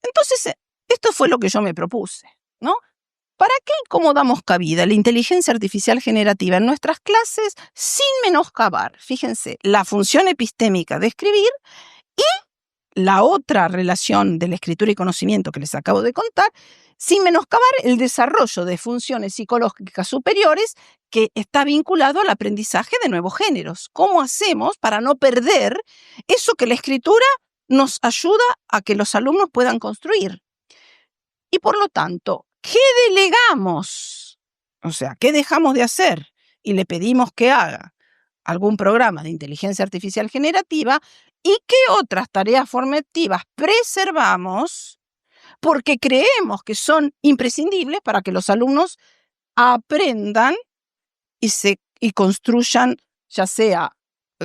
entonces, esto fue lo que yo me propuse, ¿no? ¿Para qué y cómo damos cabida a la inteligencia artificial generativa en nuestras clases sin menoscabar, fíjense, la función epistémica de escribir y la otra relación de la escritura y conocimiento que les acabo de contar, sin menoscabar el desarrollo de funciones psicológicas superiores que está vinculado al aprendizaje de nuevos géneros. ¿Cómo hacemos para no perder eso que la escritura nos ayuda a que los alumnos puedan construir? Y por lo tanto, ¿qué delegamos? O sea, ¿qué dejamos de hacer? Y le pedimos que haga algún programa de inteligencia artificial generativa. ¿Y qué otras tareas formativas preservamos porque creemos que son imprescindibles para que los alumnos aprendan y construyan, ya sea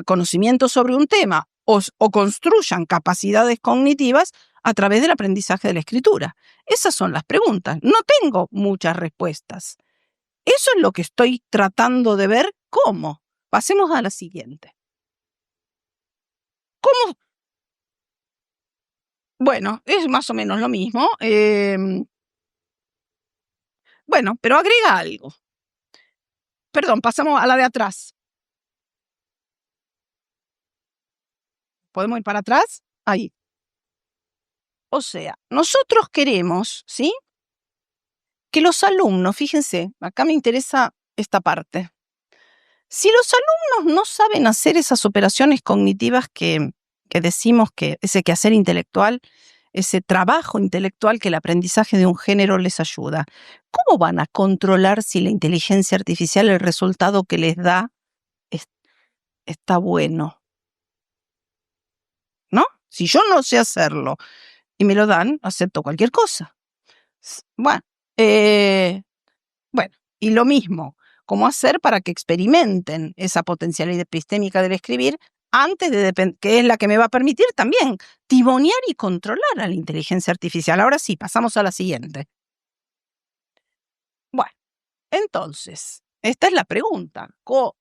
conocimiento sobre un tema o construyan capacidades cognitivas a través del aprendizaje de la escritura? Esas son las preguntas. No tengo muchas respuestas. Eso es lo que estoy tratando de ver cómo. Pasemos a la siguiente. ¿Cómo? Bueno, es más o menos lo mismo. Bueno, pero agrega algo. Perdón, pasamos a la de atrás. ¿Podemos ir para atrás? Ahí. O sea, nosotros queremos, ¿sí?, que los alumnos, fíjense, acá me interesa esta parte. Si los alumnos no saben hacer esas operaciones cognitivas que decimos que ese quehacer intelectual, ese trabajo intelectual que el aprendizaje de un género les ayuda, ¿cómo van a controlar si la inteligencia artificial, el resultado que les da, está bueno? ¿No? Si yo no sé hacerlo y me lo dan, acepto cualquier cosa. Bueno, y lo mismo, ¿cómo hacer para que experimenten esa potencialidad epistémica del escribir antes que es la que me va a permitir también timonear y controlar a la inteligencia artificial? Ahora sí, pasamos a la siguiente. Bueno, entonces, esta es la pregunta.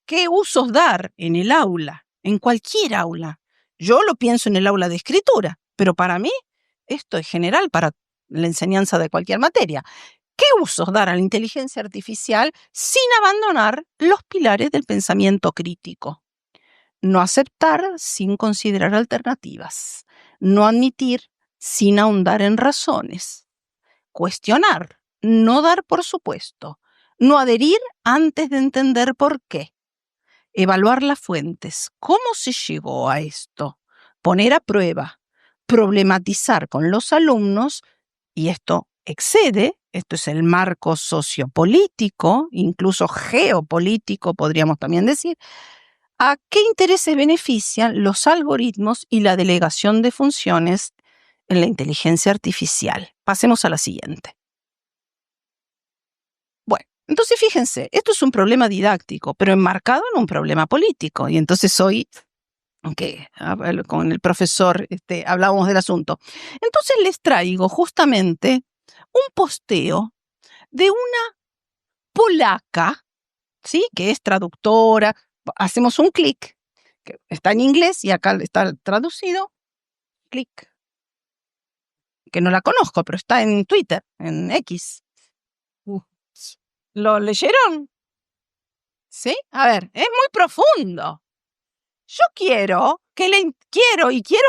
¿Qué usos dar en el aula? En cualquier aula. Yo lo pienso en el aula de escritura, pero para mí esto es general para la enseñanza de cualquier materia. ¿Qué usos dar a la inteligencia artificial sin abandonar los pilares del pensamiento crítico? No aceptar sin considerar alternativas. No admitir sin ahondar en razones. Cuestionar. No dar por supuesto. No adherir antes de entender por qué. Evaluar las fuentes. ¿Cómo se llegó a esto? Poner a prueba. Problematizar con los alumnos, y esto es el marco sociopolítico, incluso geopolítico, podríamos también decir, a qué intereses benefician los algoritmos y la delegación de funciones en la inteligencia artificial. Pasemos a la siguiente. Bueno, entonces fíjense, esto es un problema didáctico, pero enmarcado en un problema político, y entonces hoy con el profesor hablábamos del asunto. Entonces les traigo justamente un posteo de una polaca, ¿sí?, que es traductora. Hacemos un clic, que está en inglés y acá está traducido. Clic. Que no la conozco, pero está en Twitter, en X. ¿Lo leyeron? ¿Sí? A ver, es muy profundo. Yo quiero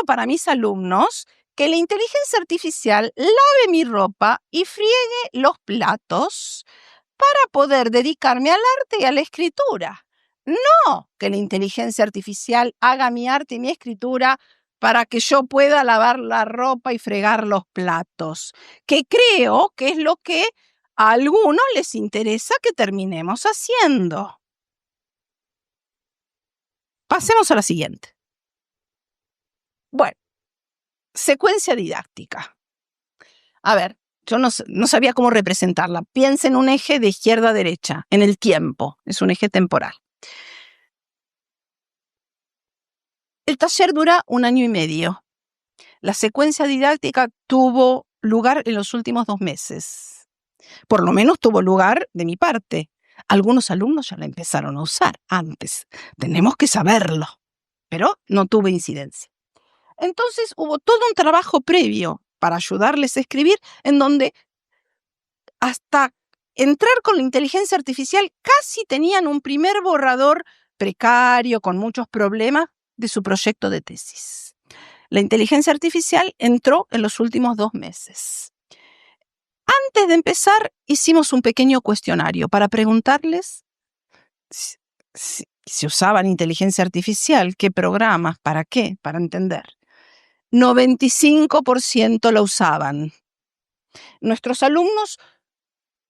para mis alumnos que la inteligencia artificial lave mi ropa y friegue los platos para poder dedicarme al arte y a la escritura. No que la inteligencia artificial haga mi arte y mi escritura para que yo pueda lavar la ropa y fregar los platos, que creo que es lo que a algunos les interesa que terminemos haciendo. Pasemos a la siguiente. Bueno, secuencia didáctica. A ver, yo no sabía cómo representarla. Piensa en un eje de izquierda a derecha, en el tiempo. Es un eje temporal. El taller dura 1 año y medio. La secuencia didáctica tuvo lugar en los últimos 2 meses. Por lo menos tuvo lugar de mi parte. Algunos alumnos ya la empezaron a usar antes. Tenemos que saberlo. Pero no tuve incidencia. Entonces hubo todo un trabajo previo para ayudarles a escribir, en donde hasta entrar con la inteligencia artificial casi tenían un primer borrador precario, con muchos problemas, de su proyecto de tesis. La inteligencia artificial entró en los últimos 2 meses. Antes de empezar, hicimos un pequeño cuestionario para preguntarles si usaban inteligencia artificial, qué programas, para qué, para entender. 95% la usaban. Nuestros alumnos,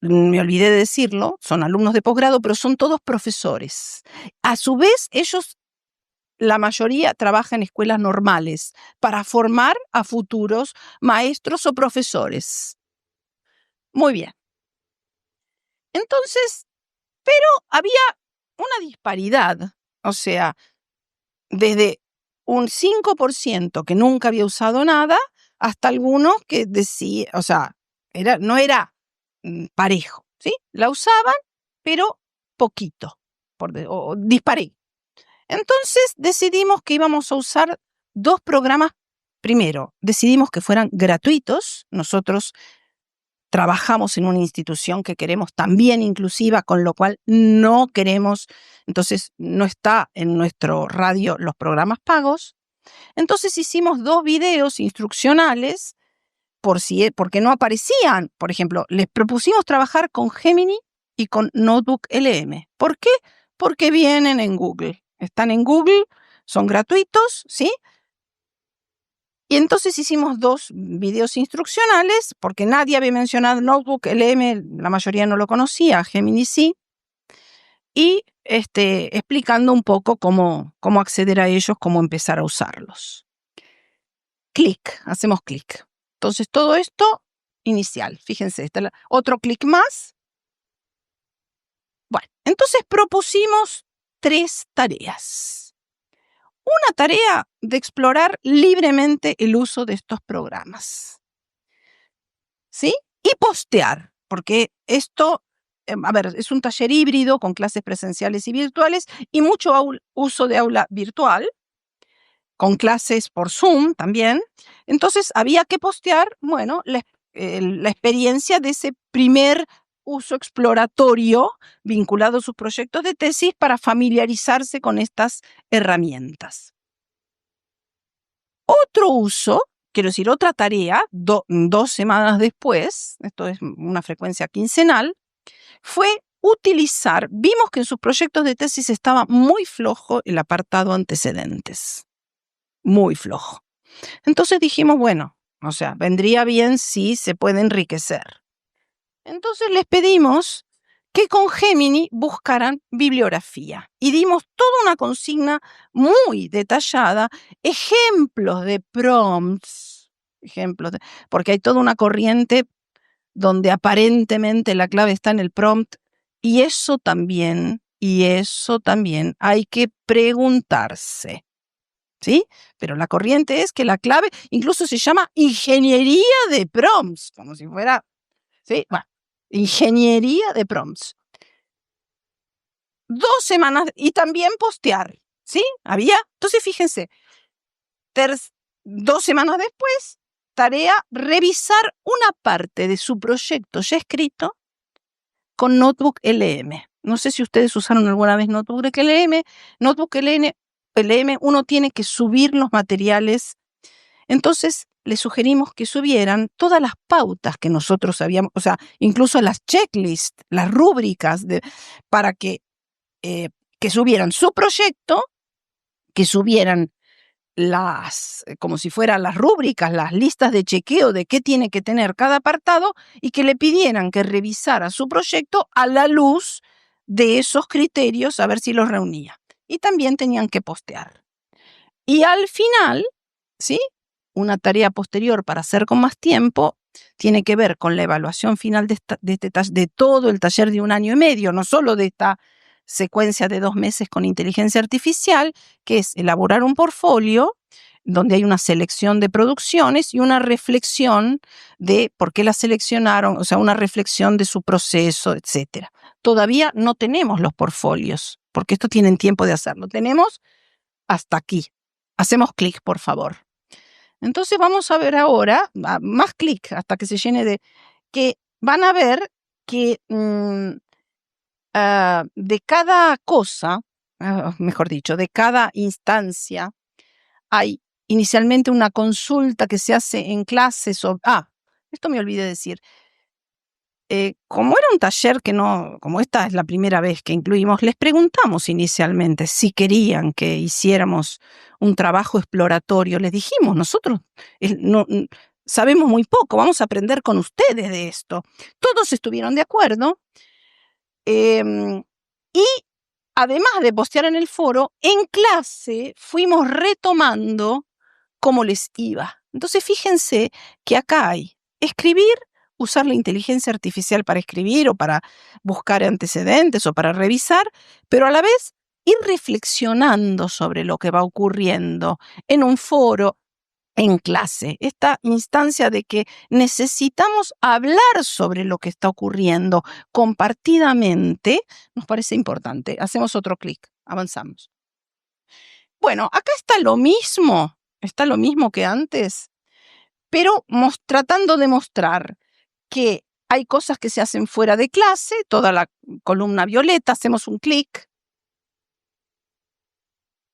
me olvidé de decirlo, son alumnos de posgrado, pero son todos profesores. A su vez, ellos, la mayoría, trabajan en escuelas normales para formar a futuros maestros o profesores. Muy bien. Entonces, pero había una disparidad, o sea, desde un 5% que nunca había usado nada, hasta algunos que decía, o sea, no era parejo, ¿sí? La usaban, pero poquito, o disparé. Entonces decidimos que íbamos a usar 2 programas. Primero, decidimos que fueran gratuitos. Nosotros trabajamos en una institución que queremos también inclusiva, con lo cual no queremos, entonces no está en nuestro radio los programas pagos. Entonces hicimos 2 videos instruccionales porque no aparecían. Por ejemplo, les propusimos trabajar con Gemini y con Notebook LM. ¿Por qué? Porque vienen en Google. Están en Google, son gratuitos, ¿sí? Y entonces hicimos 2 videos instruccionales, porque nadie había mencionado Notebook LM, la mayoría no lo conocía, Gemini sí, y explicando un poco cómo acceder a ellos, cómo empezar a usarlos. Hacemos clic. Entonces todo esto inicial, fíjense, otro clic más. Bueno, entonces propusimos 3 tareas. Una tarea de explorar libremente el uso de estos programas, ¿sí? Y postear, porque esto, es un taller híbrido con clases presenciales y virtuales y mucho uso de aula virtual, con clases por Zoom también. Entonces había que postear, bueno, la experiencia de ese primer uso exploratorio vinculado a sus proyectos de tesis para familiarizarse con estas herramientas. Otro uso, quiero decir, otra tarea, 2 semanas después, esto es una frecuencia quincenal, fue vimos que en sus proyectos de tesis estaba muy flojo el apartado antecedentes, muy flojo. Entonces dijimos, bueno, o sea, vendría bien si se puede enriquecer. Entonces les pedimos que con Gemini buscaran bibliografía y dimos toda una consigna muy detallada, ejemplos de prompts, porque hay toda una corriente donde aparentemente la clave está en el prompt, y eso también hay que preguntarse, ¿sí? Pero la corriente es que la clave incluso se llama ingeniería de prompts, como si fuera, ¿sí? Bueno, ingeniería de prompts. 2 semanas y también postear, ¿sí? Entonces fíjense, 2 semanas después, tarea, revisar una parte de su proyecto ya escrito con Notebook LM. No sé si ustedes usaron alguna vez Notebook LM. Notebook LM, uno tiene que subir los materiales. Entonces, les sugerimos que subieran todas las pautas que nosotros habíamos, o sea, incluso las checklists, las rúbricas, para que subieran su proyecto, que subieran como si fueran las rúbricas, las listas de chequeo de qué tiene que tener cada apartado, y que le pidieran que revisara su proyecto a la luz de esos criterios, a ver si los reunía. Y también tenían que postear. Y al final, ¿sí? Una tarea posterior para hacer con más tiempo tiene que ver con la evaluación final de todo el taller de 1 año y medio, no solo de esta secuencia de 2 meses con inteligencia artificial, que es elaborar un portfolio donde hay una selección de producciones y una reflexión de por qué la seleccionaron, o sea, una reflexión de su proceso, etcétera. Todavía no tenemos los portfolios, porque esto tienen tiempo de hacerlo. Tenemos hasta aquí. Hacemos clic, por favor. Entonces vamos a ver ahora, más clic hasta que se llene que van a ver que de cada cosa, mejor dicho, de cada instancia, hay inicialmente una consulta que se hace en clases. Esto me olvidé decir. Como era un taller como esta es la primera vez que incluimos, les preguntamos inicialmente si querían que hiciéramos un trabajo exploratorio. Les dijimos, nosotros sabemos muy poco, vamos a aprender con ustedes de esto. Todos estuvieron de acuerdo. Y además de postear en el foro, en clase fuimos retomando cómo les iba. Entonces fíjense que acá hay escribir, usar la inteligencia artificial para escribir o para buscar antecedentes o para revisar, pero a la vez ir reflexionando sobre lo que va ocurriendo en un foro, en clase. Esta instancia de que necesitamos hablar sobre lo que está ocurriendo compartidamente nos parece importante. Hacemos otro clic, avanzamos. Bueno, acá está lo mismo que antes, pero tratando de mostrar que hay cosas que se hacen fuera de clase, toda la columna violeta, hacemos un clic,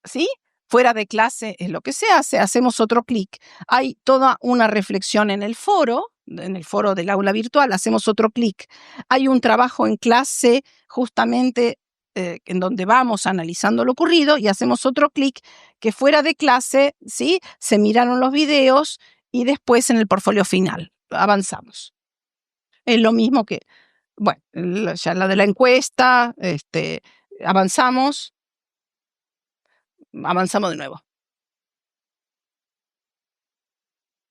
¿sí? Fuera de clase es lo que se hace, hacemos otro clic. Hay toda una reflexión en el foro del aula virtual, hacemos otro clic. Hay un trabajo en clase justamente en donde vamos analizando lo ocurrido y hacemos otro clic que fuera de clase, ¿sí? Se miraron los videos y después en el portfolio final. Avanzamos. Es lo mismo que, bueno, ya la de la encuesta, avanzamos de nuevo.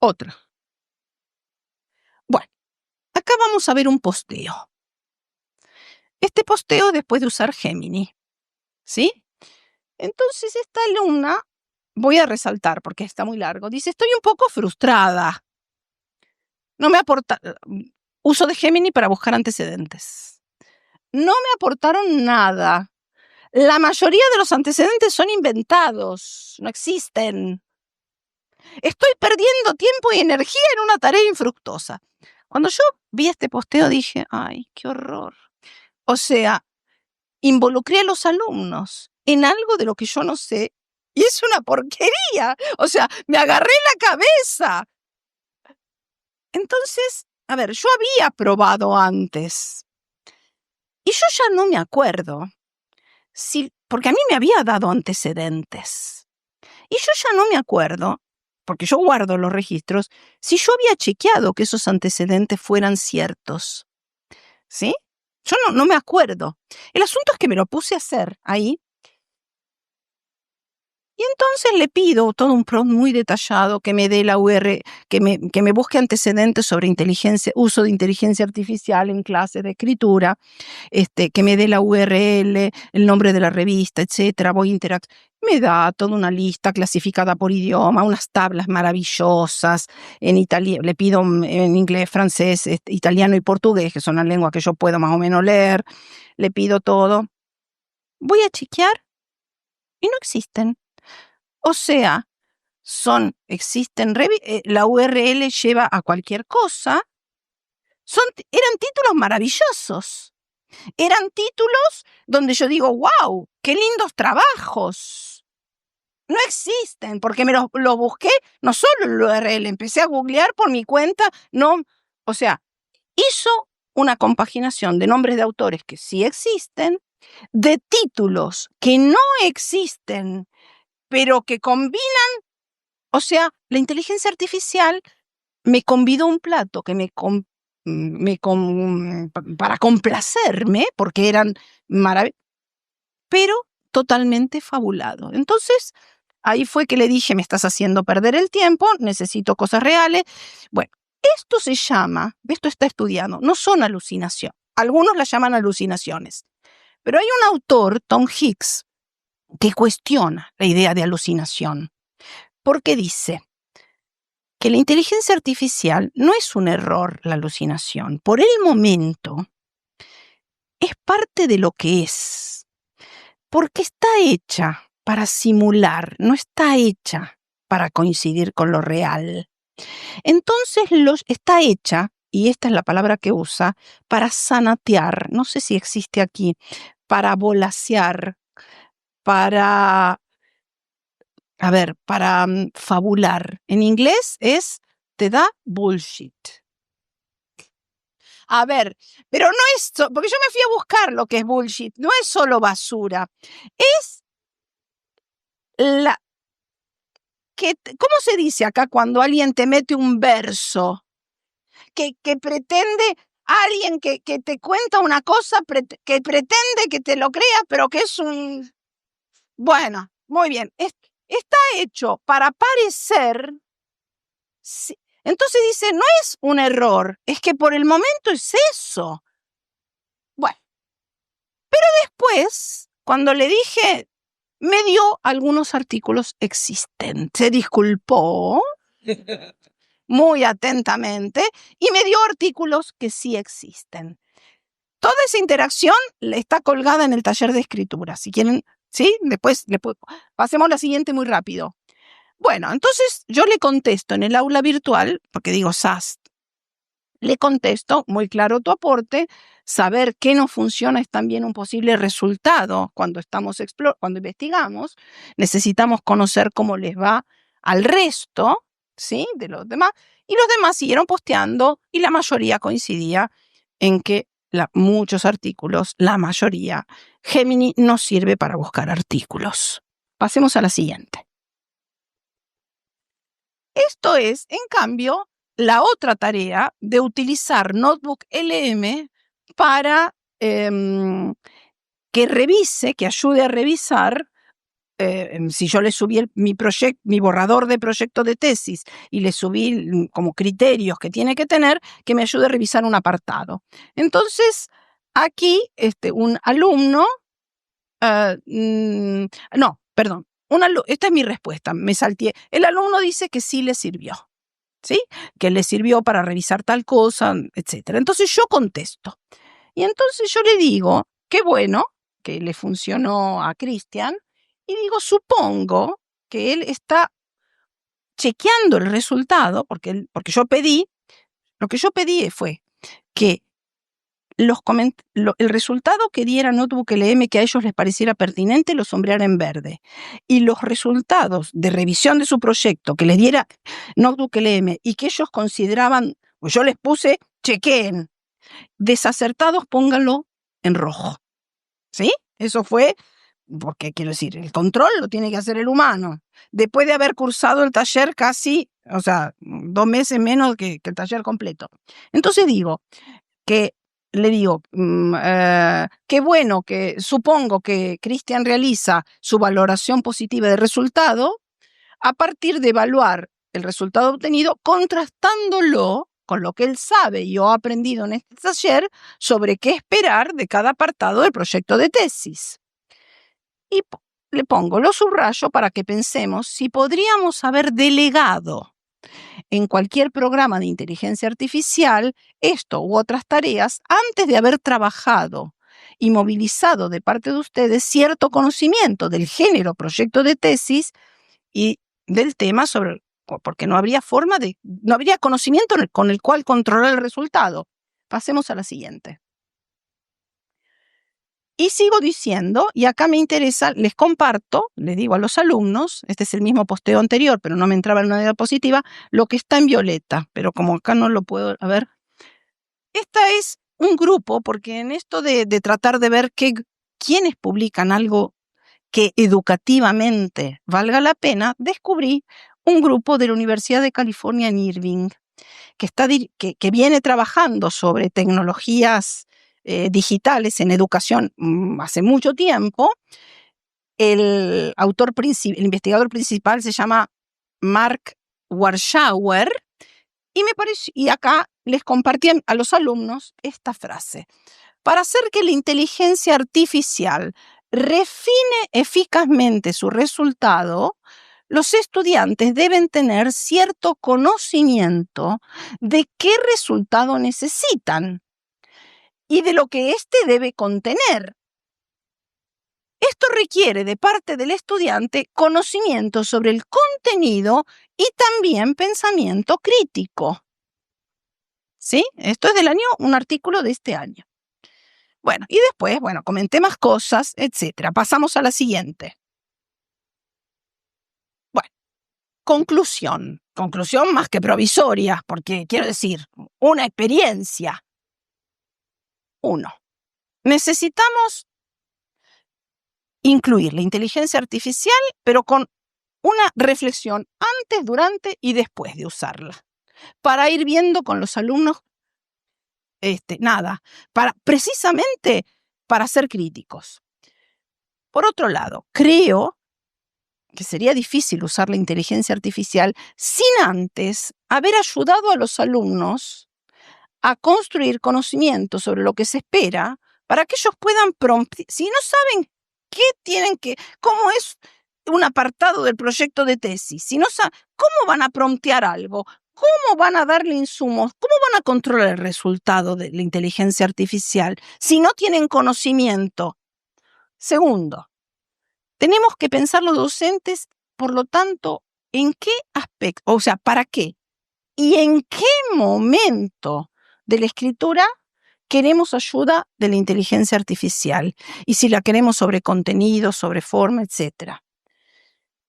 Otra. Bueno, acá vamos a ver un posteo. Este posteo después de usar Gemini, ¿sí? Entonces esta alumna, voy a resaltar porque está muy largo, dice, estoy un poco frustrada. No me aporta, uso de Gemini para buscar antecedentes. No me aportaron nada. La mayoría de los antecedentes son inventados, no existen. Estoy perdiendo tiempo y energía en una tarea infructuosa. Cuando yo vi este posteo dije, ay, qué horror. O sea, involucré a los alumnos en algo de lo que yo no sé y es una porquería. O sea, me agarré la cabeza. Entonces, a ver, yo había probado antes y yo ya no me acuerdo porque a mí me había dado antecedentes. Y yo ya no me acuerdo, porque yo guardo los registros, si yo había chequeado que esos antecedentes fueran ciertos. ¿Sí? Yo no me acuerdo. El asunto es que me lo puse a hacer ahí. Y entonces le pido todo un prompt muy detallado que me dé la URL, que me busque antecedentes sobre uso de inteligencia artificial en clases de escritura, que me dé la URL, el nombre de la revista, etcétera. Voy a interactuar. Me da toda una lista clasificada por idioma, unas tablas maravillosas en italiano. Le pido en inglés, francés, italiano y portugués, que son las lenguas que yo puedo más o menos leer. Le pido todo. Voy a chequear y no existen. O sea, existen, la URL lleva a cualquier cosa. Eran títulos maravillosos. Eran títulos donde yo digo, wow, qué lindos trabajos. No existen, porque me lo busqué, no solo el URL, empecé a googlear por mi cuenta, o sea, hizo una compaginación de nombres de autores que sí existen, de títulos que no existen, pero que combinan, o sea, la inteligencia artificial me convidó un plato que para complacerme, porque eran maravillosos, pero totalmente fabulado. Entonces, ahí fue que le dije, me estás haciendo perder el tiempo, necesito cosas reales. Bueno, esto está estudiado, no son alucinaciones. Algunos las llaman alucinaciones. Pero hay un autor, Tom Hicks, que cuestiona la idea de alucinación, porque dice que la inteligencia artificial no es un error, la alucinación. Por el momento, es parte de lo que es, porque está hecha para simular, no está hecha para coincidir con lo real. Entonces está hecha, y esta es la palabra que usa, para sanatear, no sé si existe aquí, para volasear, para a ver, para fabular. En inglés te da bullshit. A ver, pero no es, porque yo me fui a buscar lo que es bullshit, no es solo basura, es ¿cómo se dice acá cuando alguien te mete un verso? Que pretende, alguien que te cuenta una cosa, que pretende que te lo crea, pero que es bueno, muy bien, está hecho para parecer. Entonces dice, no es un error, es que por el momento es eso. Bueno, pero después, cuando le dije, me dio algunos artículos existentes. Se disculpó muy atentamente y me dio artículos que sí existen. Toda esa interacción está colgada en el taller de escritura. Si quieren, ¿sí? Después pasemos a la siguiente muy rápido. Bueno, entonces yo le contesto en el aula virtual, porque digo SAST, le contesto, muy claro tu aporte, saber qué no funciona es también un posible resultado cuando cuando investigamos, necesitamos conocer cómo les va al resto, ¿sí? De los demás, y los demás siguieron posteando y la mayoría coincidía en que muchos artículos, la mayoría, Gemini no sirve para buscar artículos. Pasemos a la siguiente. Esto es, en cambio, la otra tarea de utilizar Notebook LM para que revise, que ayude a revisar, si yo le subí mi borrador de proyecto de tesis y le subí como criterios que tiene que tener, que me ayude a revisar un apartado. Entonces, aquí un alumno, no, perdón, esta es mi respuesta, me salteé. El alumno dice que sí le sirvió. ¿Sí? Que le sirvió para revisar tal cosa, etc. Entonces yo contesto. Y entonces yo le digo, qué bueno que le funcionó a Cristian, y digo, supongo que él está chequeando el resultado, porque lo que yo pedí fue que el resultado que diera Notebook LM que a ellos les pareciera pertinente lo sombreara en verde, y los resultados de revisión de su proyecto que les diera Notebook LM y que ellos consideraban, pues yo les puse, chequeen, desacertados pónganlo en rojo, ¿sí? Eso fue, porque quiero decir, el control lo tiene que hacer el humano, después de haber cursado el taller casi, o sea, 2 meses menos que el taller completo. Entonces le digo, qué bueno que supongo que Cristian realiza su valoración positiva de resultado a partir de evaluar el resultado obtenido, contrastándolo con lo que él sabe y yo he aprendido en este taller sobre qué esperar de cada apartado del proyecto de tesis. Y le pongo, lo subrayo para que pensemos si podríamos haber delegado en cualquier programa de inteligencia artificial esto u otras tareas antes de haber trabajado y movilizado de parte de ustedes cierto conocimiento del género proyecto de tesis y del tema porque no habría conocimiento con el cual controlar el resultado. Pasemos a la siguiente. Y sigo diciendo, y acá me interesa, les comparto, les digo a los alumnos, este es el mismo posteo anterior, pero no me entraba en una diapositiva, lo que está en violeta, pero como acá no lo puedo, a ver. Esta es un grupo, porque en esto de tratar de ver quiénes publican algo que educativamente valga la pena, descubrí un grupo de la Universidad de California en Irving, que viene trabajando sobre tecnologías digitales en educación hace mucho tiempo. El investigador principal se llama Mark Warshauer, y acá les compartían a los alumnos esta frase: para hacer que la inteligencia artificial refine eficazmente su resultado, los estudiantes deben tener cierto conocimiento de qué resultado necesitan y de lo que éste debe contener. Esto requiere de parte del estudiante conocimiento sobre el contenido y también pensamiento crítico. ¿Sí? Esto es un artículo de este año. Bueno, y después, comenté más cosas, etcétera. Pasamos a la siguiente. conclusión más que provisoria, porque quiero decir, una experiencia. 1. Necesitamos incluir la inteligencia artificial, pero con una reflexión antes, durante y después de usarla, para ir viendo con los alumnos, precisamente para ser críticos. Por otro lado, creo que sería difícil usar la inteligencia artificial sin antes haber ayudado a los alumnos a construir conocimiento sobre lo que se espera para que ellos puedan si no saben cómo es un apartado del proyecto de tesis, si no saben cómo van a promptear algo, cómo van a darle insumos, cómo van a controlar el resultado de la inteligencia artificial si no tienen conocimiento. Segundo, tenemos que pensar los docentes, por lo tanto, en qué aspecto, o sea, para qué y en qué momento de la escritura queremos ayuda de la inteligencia artificial y si la queremos sobre contenido, sobre forma, etc.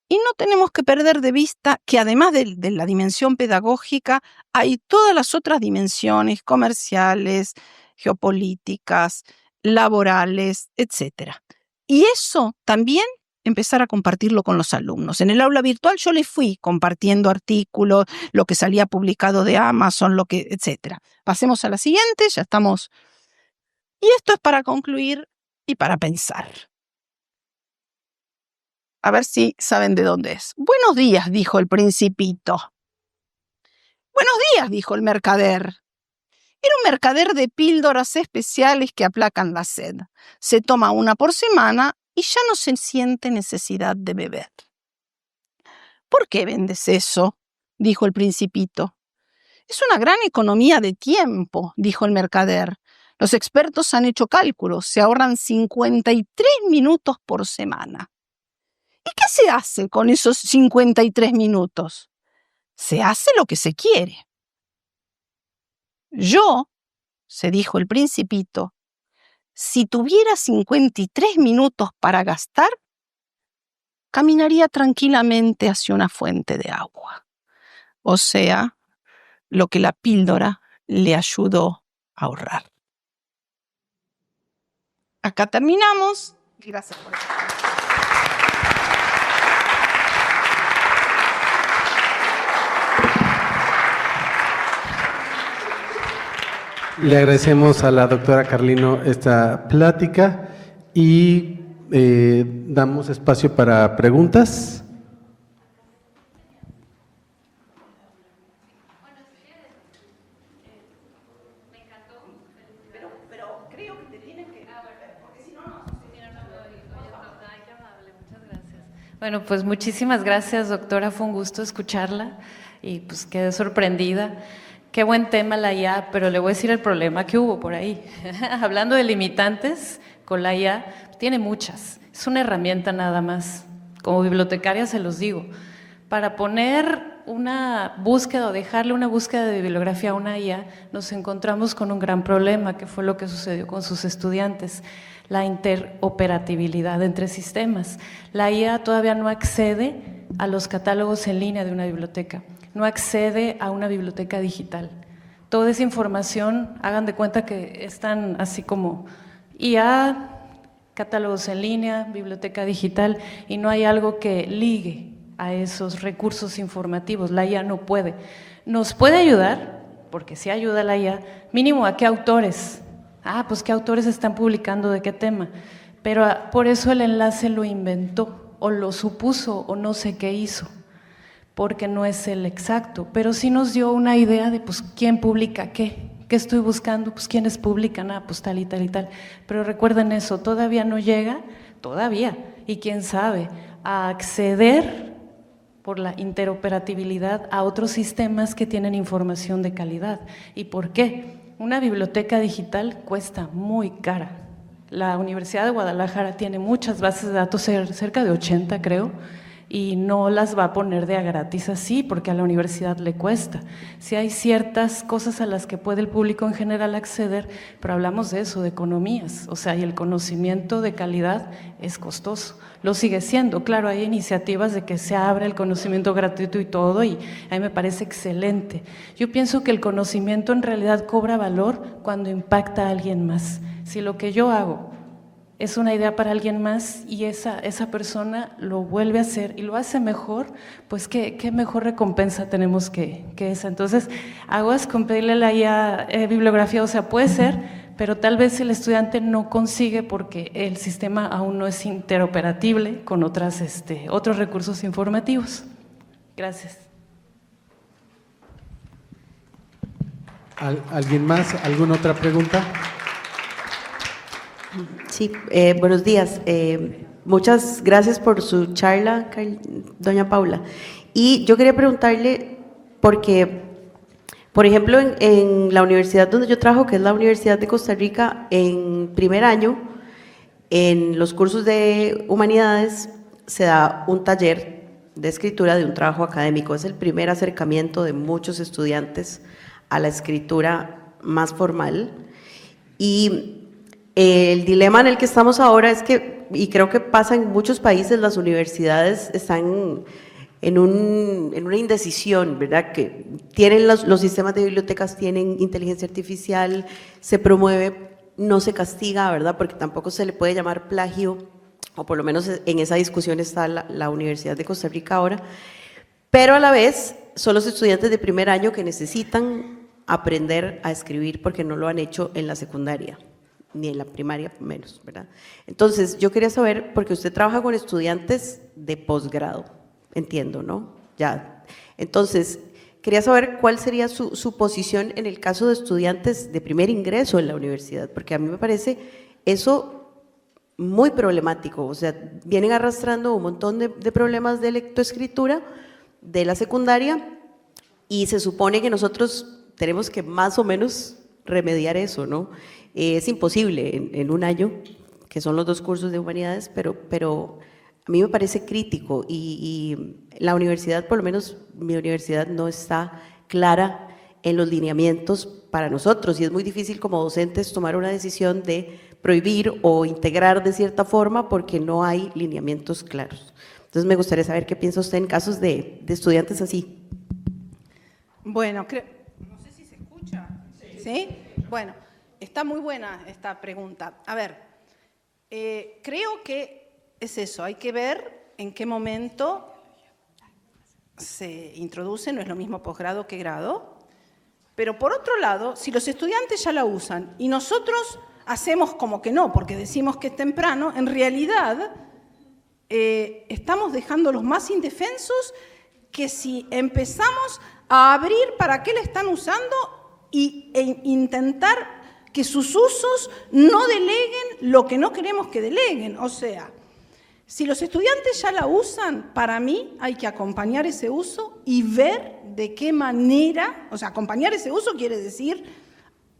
Y no tenemos que perder de vista que además de la dimensión pedagógica, hay todas las otras dimensiones comerciales, geopolíticas, laborales, etc. Y eso también empezar a compartirlo con los alumnos. En el aula virtual yo les fui compartiendo artículos, lo que salía publicado de Amazon, etc. Pasemos a la siguiente, ya estamos. Y esto es para concluir y para pensar. A ver si saben de dónde es. Buenos días, dijo el Principito. Buenos días, dijo el mercader. Era un mercader de píldoras especiales que aplacan la sed. Se toma una por semana y ya no se siente necesidad de beber. ¿Por qué vendes eso?, dijo el Principito. Es una gran economía de tiempo, dijo el mercader. Los expertos han hecho cálculos, se ahorran 53 minutos por semana. ¿Y qué se hace con esos 53 minutos? Se hace lo que se quiere. Yo, se dijo el Principito, si tuviera 53 minutos para gastar, caminaría tranquilamente hacia una fuente de agua. O sea, lo que la píldora le ayudó a ahorrar. Acá terminamos. Gracias por estar. Le agradecemos a la doctora Carlino esta plática y damos espacio para preguntas. Me encantó, pero creo que te tienen que porque si no, muchas gracias. Bueno, pues muchísimas gracias, doctora, fue un gusto escucharla y pues quedé sorprendida. Qué buen tema la IA, pero le voy a decir el problema que hubo por ahí. Hablando de limitantes, con la IA, tiene muchas. Es una herramienta nada más. Como bibliotecaria se los digo. Para poner una búsqueda o dejarle una búsqueda de bibliografía a una IA, nos encontramos con un gran problema, que fue lo que sucedió con sus estudiantes, la interoperabilidad entre sistemas. La IA todavía no accede a los catálogos en línea de una biblioteca. No accede a una biblioteca digital. Toda esa información, hagan de cuenta que están así como IA, catálogos en línea, biblioteca digital, y no hay algo que ligue a esos recursos informativos. La IA no puede. Nos puede ayudar, porque sí ayuda la IA, mínimo a qué autores. Pues qué autores están publicando de qué tema. Pero por eso el enlace lo inventó, o lo supuso, o no sé qué hizo, porque no es el exacto, pero sí nos dio una idea de pues quién publica qué estoy buscando, pues quiénes publican, pues tal y tal y tal, pero recuerden eso, todavía no llega, y quién sabe, a acceder por la interoperabilidad a otros sistemas que tienen información de calidad. ¿Y por qué? Una biblioteca digital cuesta muy cara. La Universidad de Guadalajara tiene muchas bases de datos, cerca de 80 creo, y no las va a poner de a gratis así, porque a la universidad le cuesta. Sí hay ciertas cosas a las que puede el público en general acceder, pero hablamos de eso, de economías, o sea, y el conocimiento de calidad es costoso. Lo sigue siendo, claro, hay iniciativas de que se abra el conocimiento gratuito y todo, y a mí me parece excelente. Yo pienso que el conocimiento en realidad cobra valor cuando impacta a alguien más. Si lo que yo hago es una idea para alguien más y esa persona lo vuelve a hacer y lo hace mejor, pues qué mejor recompensa tenemos que esa. Entonces, aguas con pedirle la IA bibliografía, o sea, puede ser, pero tal vez el estudiante no consigue porque el sistema aún no es interoperatible con otros recursos informativos. Gracias. ¿Alguien más? ¿Alguna otra pregunta? Sí, buenos días. Muchas gracias por su charla, doña Paula. Y yo quería preguntarle, porque, por ejemplo, en la universidad donde yo trabajo, que es la Universidad de Costa Rica, en primer año, en los cursos de humanidades, se da un taller de escritura de un trabajo académico. Es el primer acercamiento de muchos estudiantes a la escritura más formal. Y el dilema en el que estamos ahora es que, y creo que pasa en muchos países, las universidades están en una indecisión, ¿verdad? Que tienen los sistemas de bibliotecas, tienen inteligencia artificial, se promueve, no se castiga, ¿verdad? Porque tampoco se le puede llamar plagio, o por lo menos en esa discusión está la Universidad de Costa Rica ahora, pero a la vez son los estudiantes de primer año que necesitan aprender a escribir porque no lo han hecho en la secundaria, ni en la primaria menos, ¿verdad? Entonces, yo quería saber, porque usted trabaja con estudiantes de posgrado, entiendo, ¿no? Ya. Entonces, quería saber cuál sería su posición en el caso de estudiantes de primer ingreso en la universidad, porque a mí me parece eso muy problemático, o sea, vienen arrastrando un montón de problemas de lectoescritura de la secundaria y se supone que nosotros tenemos que más o menos remediar eso, ¿no? Es imposible en un año, que son los 2 cursos de humanidades, pero a mí me parece crítico y la universidad, por lo menos mi universidad, no está clara en los lineamientos para nosotros y es muy difícil como docentes tomar una decisión de prohibir o integrar de cierta forma porque no hay lineamientos claros. Entonces me gustaría saber qué piensa usted en casos de estudiantes así. Bueno, no sé si se escucha. ¿Sí? Bueno, está muy buena esta pregunta. A ver, creo que es eso, hay que ver en qué momento se introduce, no es lo mismo posgrado que grado, pero por otro lado, si los estudiantes ya la usan y nosotros hacemos como que no, porque decimos que es temprano, en realidad estamos dejándolos más indefensos que si empezamos a abrir para qué la están usando e intentar que sus usos no deleguen lo que no queremos que deleguen. O sea, si los estudiantes ya la usan, para mí hay que acompañar ese uso y ver de qué manera, o sea, acompañar ese uso quiere decir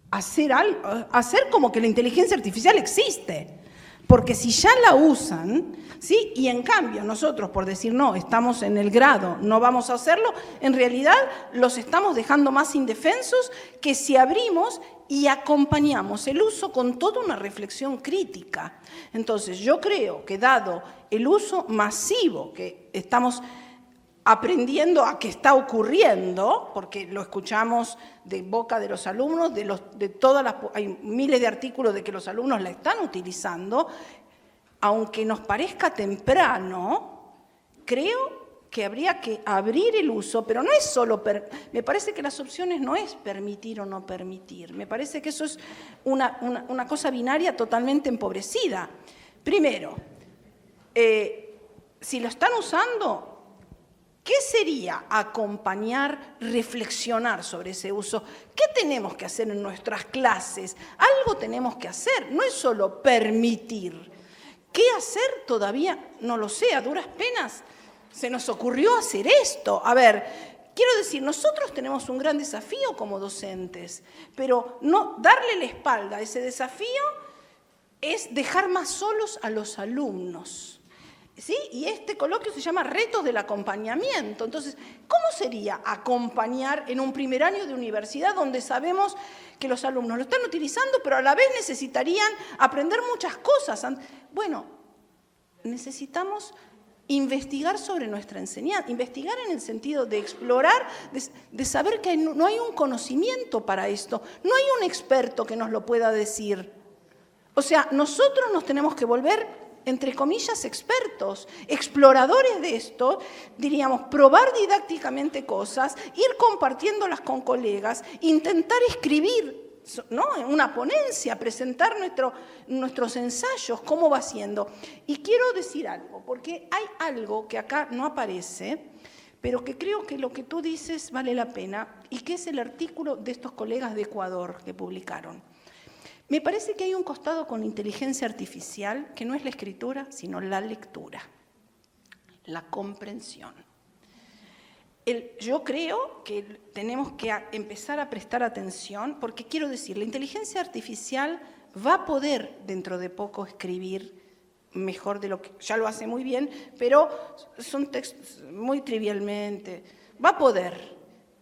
hacer como que la inteligencia artificial existe. Porque si ya la usan, ¿sí? Y en cambio nosotros, por decir no, estamos en el grado, no vamos a hacerlo, en realidad los estamos dejando más indefensos que si abrimos y acompañamos el uso con toda una reflexión crítica. Entonces yo creo que dado el uso masivo que estamos aprendiendo a que está ocurriendo, porque lo escuchamos de boca de los alumnos, hay miles de artículos de que los alumnos la están utilizando, aunque nos parezca temprano, creo que habría que abrir el uso, pero no es solo, me parece que las opciones no es permitir o no permitir, me parece que eso es una cosa binaria totalmente empobrecida. Primero, si lo están usando, ¿qué sería acompañar, reflexionar sobre ese uso? ¿Qué tenemos que hacer en nuestras clases? Algo tenemos que hacer, no es solo permitir. ¿Qué hacer? Todavía no lo sé, a duras penas se nos ocurrió hacer esto. A ver, quiero decir, nosotros tenemos un gran desafío como docentes, pero no darle la espalda a ese desafío es dejar más solos a los alumnos. ¿sí? Y este coloquio se llama Retos del Acompañamiento. Entonces, ¿cómo sería acompañar en un primer año de universidad donde sabemos que los alumnos lo están utilizando, pero a la vez necesitarían aprender muchas cosas? Bueno, necesitamos investigar sobre nuestra enseñanza, investigar en el sentido de explorar, de saber que no hay un conocimiento para esto, no hay un experto que nos lo pueda decir. O sea, nosotros nos tenemos que volver, entre comillas, expertos, exploradores de esto, diríamos, probar didácticamente cosas, ir compartiéndolas con colegas, intentar escribir, ¿no?, en una ponencia, presentar nuestros ensayos, cómo va siendo. Y quiero decir algo, porque hay algo que acá no aparece, pero que creo que lo que tú dices vale la pena, y que es el artículo de estos colegas de Ecuador que publicaron. Me parece que hay un costado con inteligencia artificial que no es la escritura, sino la lectura, la comprensión. Yo creo que tenemos que empezar a prestar atención, porque quiero decir, la inteligencia artificial va a poder dentro de poco escribir mejor de lo que ya lo hace muy bien, pero son textos muy trivialmente. Va a poder.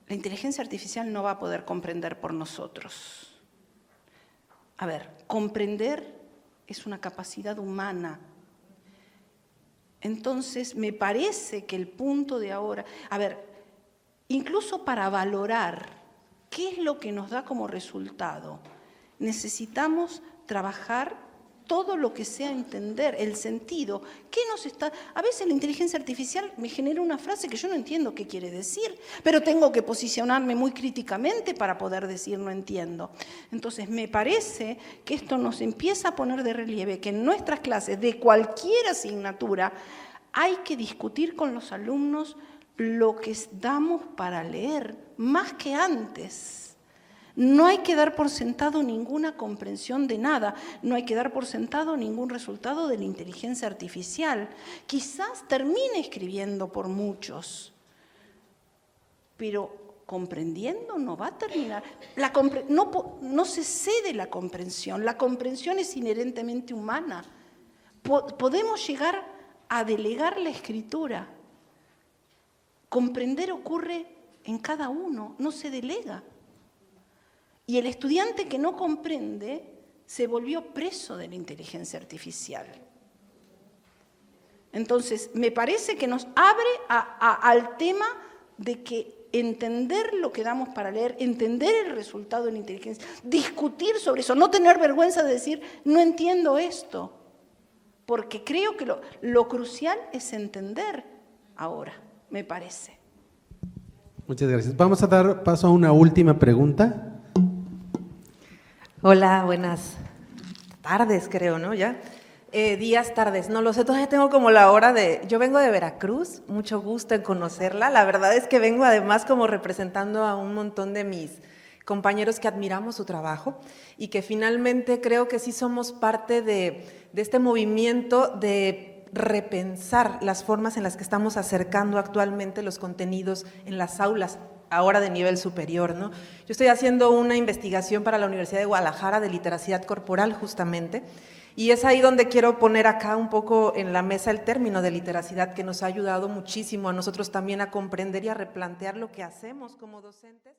La inteligencia artificial no va a poder comprender por nosotros. A ver, comprender es una capacidad humana. Entonces, me parece que el punto de ahora, a ver, incluso para valorar qué es lo que nos da como resultado, necesitamos trabajar todo lo que sea entender, el sentido. ¿Qué nos está? A veces la inteligencia artificial me genera una frase que yo no entiendo qué quiere decir, pero tengo que posicionarme muy críticamente para poder decir no entiendo. Entonces, me parece que esto nos empieza a poner de relieve que en nuestras clases de cualquier asignatura hay que discutir con los alumnos lo que damos para leer, más que antes. No hay que dar por sentado ninguna comprensión de nada, no hay que dar por sentado ningún resultado de la inteligencia artificial. Quizás termine escribiendo por muchos, pero comprendiendo no va a terminar. No se cede la comprensión es inherentemente humana. Podemos llegar a delegar la escritura. Comprender ocurre en cada uno, no se delega. Y el estudiante que no comprende se volvió preso de la inteligencia artificial. Entonces, me parece que nos abre al tema de que entender lo que damos para leer, entender el resultado de la inteligencia, discutir sobre eso, no tener vergüenza de decir, no entiendo esto, porque creo que lo crucial es entender ahora, me parece. Muchas gracias. Vamos a dar paso a una última pregunta. Hola, buenas tardes, creo, ¿no? Ya. Días, tardes, no lo sé, todavía tengo como la hora de… Yo vengo de Veracruz, mucho gusto en conocerla. La verdad es que vengo además como representando a un montón de mis compañeros que admiramos su trabajo y que finalmente creo que sí somos parte de este movimiento de repensar las formas en las que estamos acercando actualmente los contenidos en las aulas, ahora de nivel superior, ¿no? Yo estoy haciendo una investigación para la Universidad de Guadalajara de literacidad corporal justamente, y es ahí donde quiero poner acá un poco en la mesa el término de literacidad que nos ha ayudado muchísimo a nosotros también a comprender y a replantear lo que hacemos como docentes.